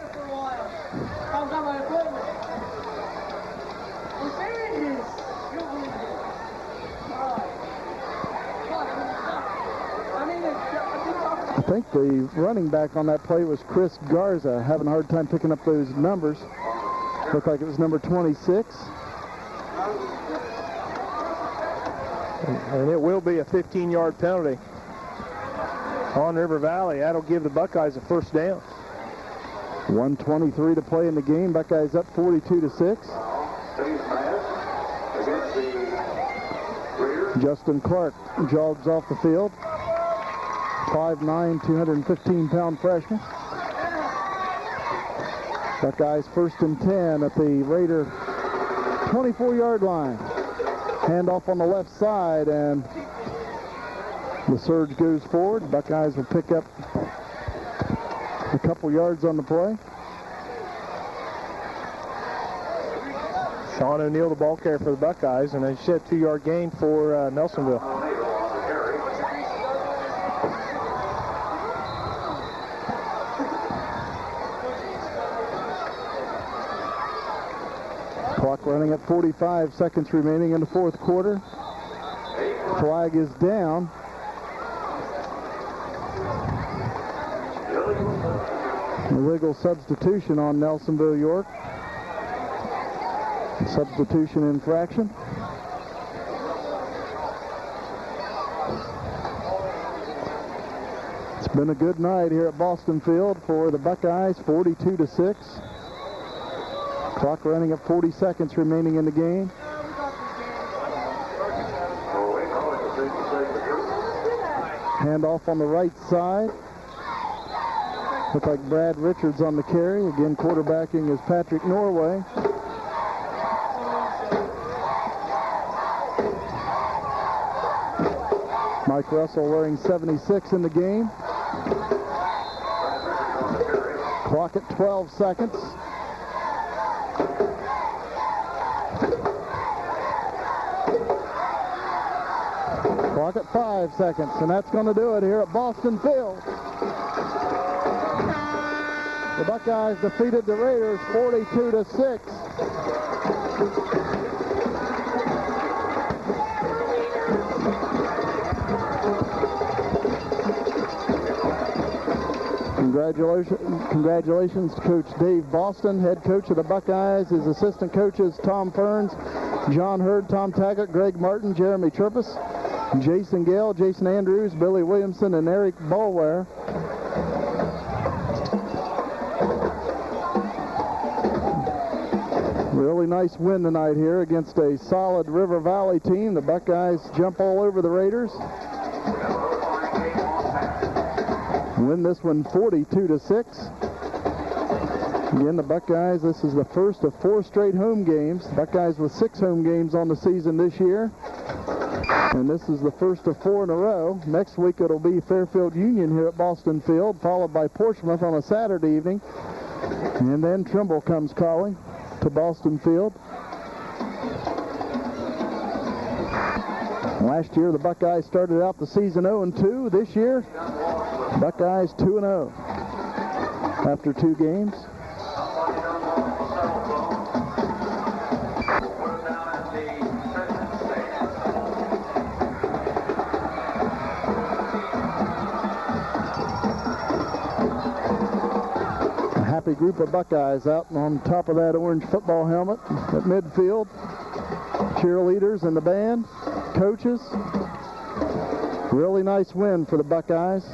Speaker 1: I think the running back on that play was Chris Garza, having a hard time picking up those numbers. Looked like it was number 26.
Speaker 2: And it will be a 15-yard penalty on River Valley. That'll give the Buckeyes a first down.
Speaker 1: 1:23 to play in the game. Buckeyes up 42-6. Justin Clark jogs off the field. 5'9", 215-pound freshman. Buckeyes 1st and 10 at the Raider 24-yard line. Handoff on the left side, and the surge goes forward. Buckeyes will pick up a couple yards on the play.
Speaker 2: Sean O'Neill, the ball carrier for the Buckeyes, and a 2-yard gain for Nelsonville.
Speaker 1: Clock running at 45 seconds remaining in the 4th quarter. Flag is down. Illegal substitution on Nelsonville York. Substitution infraction. It's been a good night here at Boston Field for the Buckeyes, 42-6. Clock running at 40 seconds remaining in the game. Handoff on the right side. Looks like Brad Richards on the carry. Again, quarterbacking is Patrick Norway. Mike Russell wearing 76 in the game. Clock at 12 seconds. Clock at 5 seconds, and that's going to do it here at Boston Field. The Buckeyes defeated the Raiders 42-6. Congratulations to Coach Dave Boston, head coach of the Buckeyes. His assistant coaches Tom Ferns, John Hurd, Tom Taggart, Greg Martin, Jeremy Chirpus, Jason Gale, Jason Andrews, Billy Williamson, and Eric Ballware. Really nice win tonight here against a solid River Valley team. The Buckeyes jump all over the Raiders. Win this one 42-6. Again, the Buckeyes, this is the first of 4 straight home games. Buckeyes with 6 home games on the season this year. And this is the first of 4 in a row. Next week it'll be Fairfield Union here at Boston Field, followed by Portsmouth on a Saturday evening. And then Trimble comes calling to Boston Field. Last year the Buckeyes started out the season 0-2. This year, Buckeyes 2-0 after 2 games. A happy group of Buckeyes out on top of that orange football helmet at midfield. Cheerleaders and the band, coaches. Really nice win for the Buckeyes.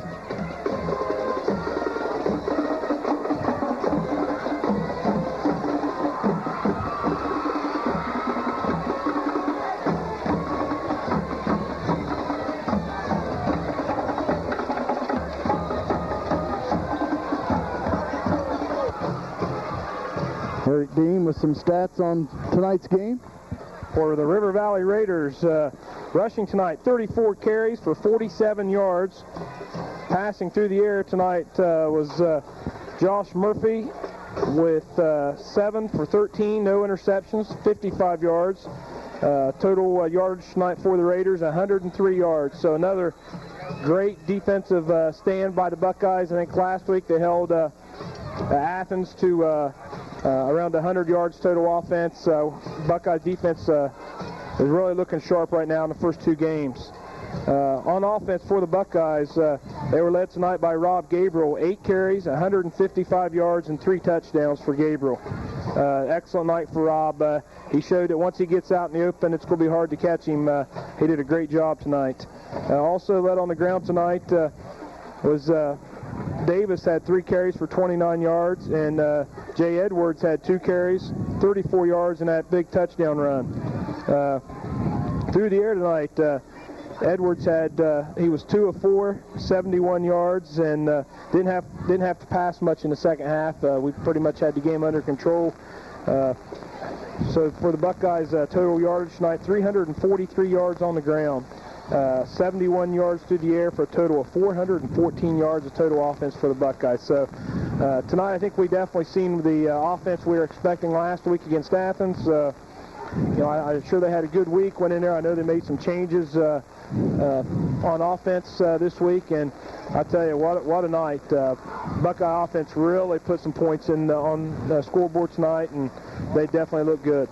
Speaker 1: Eric Dean with some stats on tonight's game.
Speaker 2: For the River Valley Raiders, rushing tonight, 34 carries for 47 yards. Passing through the air tonight was Josh Murphy with 7 for 13, no interceptions, 55 yards. Total yardage tonight for the Raiders, 103 yards. So another great defensive stand by the Buckeyes. I think last week they held Athens to around 100 yards total offense. Buckeye defense is really looking sharp right now in the first 2 games. On offense for the Buckeyes, they were led tonight by Rob Gabriel, 8 carries, 155 yards, and 3 touchdowns for Gabriel. excellent night for Rob. He showed that once he gets out in the open, it's going to be hard to catch him. He did a great job tonight. Also led on the ground tonight was Davis had 3 carries for 29 yards, and Jay Edwards had 2 carries, 34 yards in that big touchdown run. Through the air tonight, Edwards had he was 2 of 4, 71 yards, and didn't have to pass much in the second half. We pretty much had the game under control. So for the Buckeyes, total yardage tonight, 343 yards on the ground. 71 yards through the air for a total of 414 yards of total offense for the Buckeyes. So tonight I think we definitely seen the offense we were expecting last week against Athens. You know, I'm sure they had a good week, went in there. I know they made some changes on offense this week, and I tell you, what a night. Buckeye offense really put some points in on the scoreboard tonight, and they definitely look good.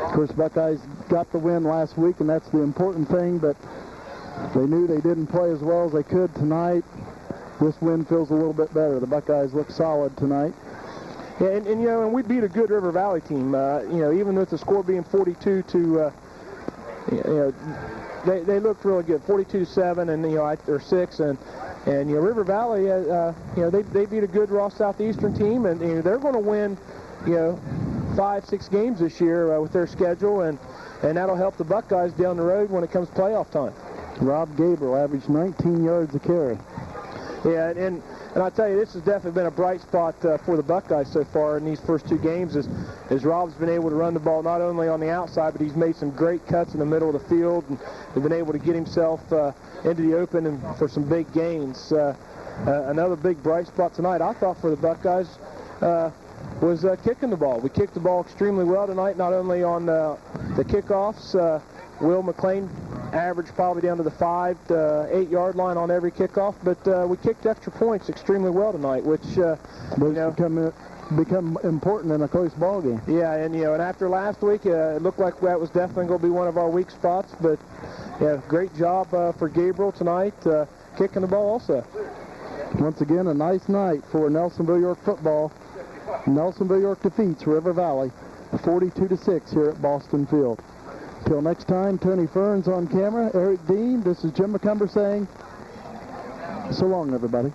Speaker 1: Of course, Buckeyes got the win last week, and that's the important thing, but they knew they didn't play as well as they could tonight. This win feels a little bit better. The Buckeyes look solid tonight.
Speaker 2: Yeah, and you know, and we beat a good River Valley team. You know, even with the score being 42 to, you know, they looked really good, 42-7, and you know, or 6, and you know, River Valley, you know, they beat a good Ross Southeastern team, and you know, they're going to win, you know, 5-6 games this year with their schedule, and that'll help the Buckeyes down the road when it comes playoff time.
Speaker 1: Rob Gabriel averaged 19 yards a carry.
Speaker 2: Yeah, and I tell you, this has definitely been a bright spot for the Buckeyes so far in these first 2 games, as Rob's been able to run the ball not only on the outside, but he's made some great cuts in the middle of the field, and has been able to get himself into the open and for some big gains. Another big bright spot tonight, I thought, for the Buckeyes was kicking the ball. We kicked the ball extremely well tonight, not only on the kickoffs. Will McLean averaged probably down to the 5 to 8 yard line on every kickoff, but we kicked extra points extremely well tonight, which you know,
Speaker 1: become important in a close ball game.
Speaker 2: Yeah, and you know, and after last week, it looked like that was definitely going to be one of our weak spots. But yeah, great job for Gabriel tonight, kicking the ball also.
Speaker 1: Once again, a nice night for Nelsonville York football. Nelsonville York defeats River Valley 42-6 here at Boston Field. Till next time, Tony Ferns on camera, Eric Dean. This is Jim McCumber saying so long, everybody.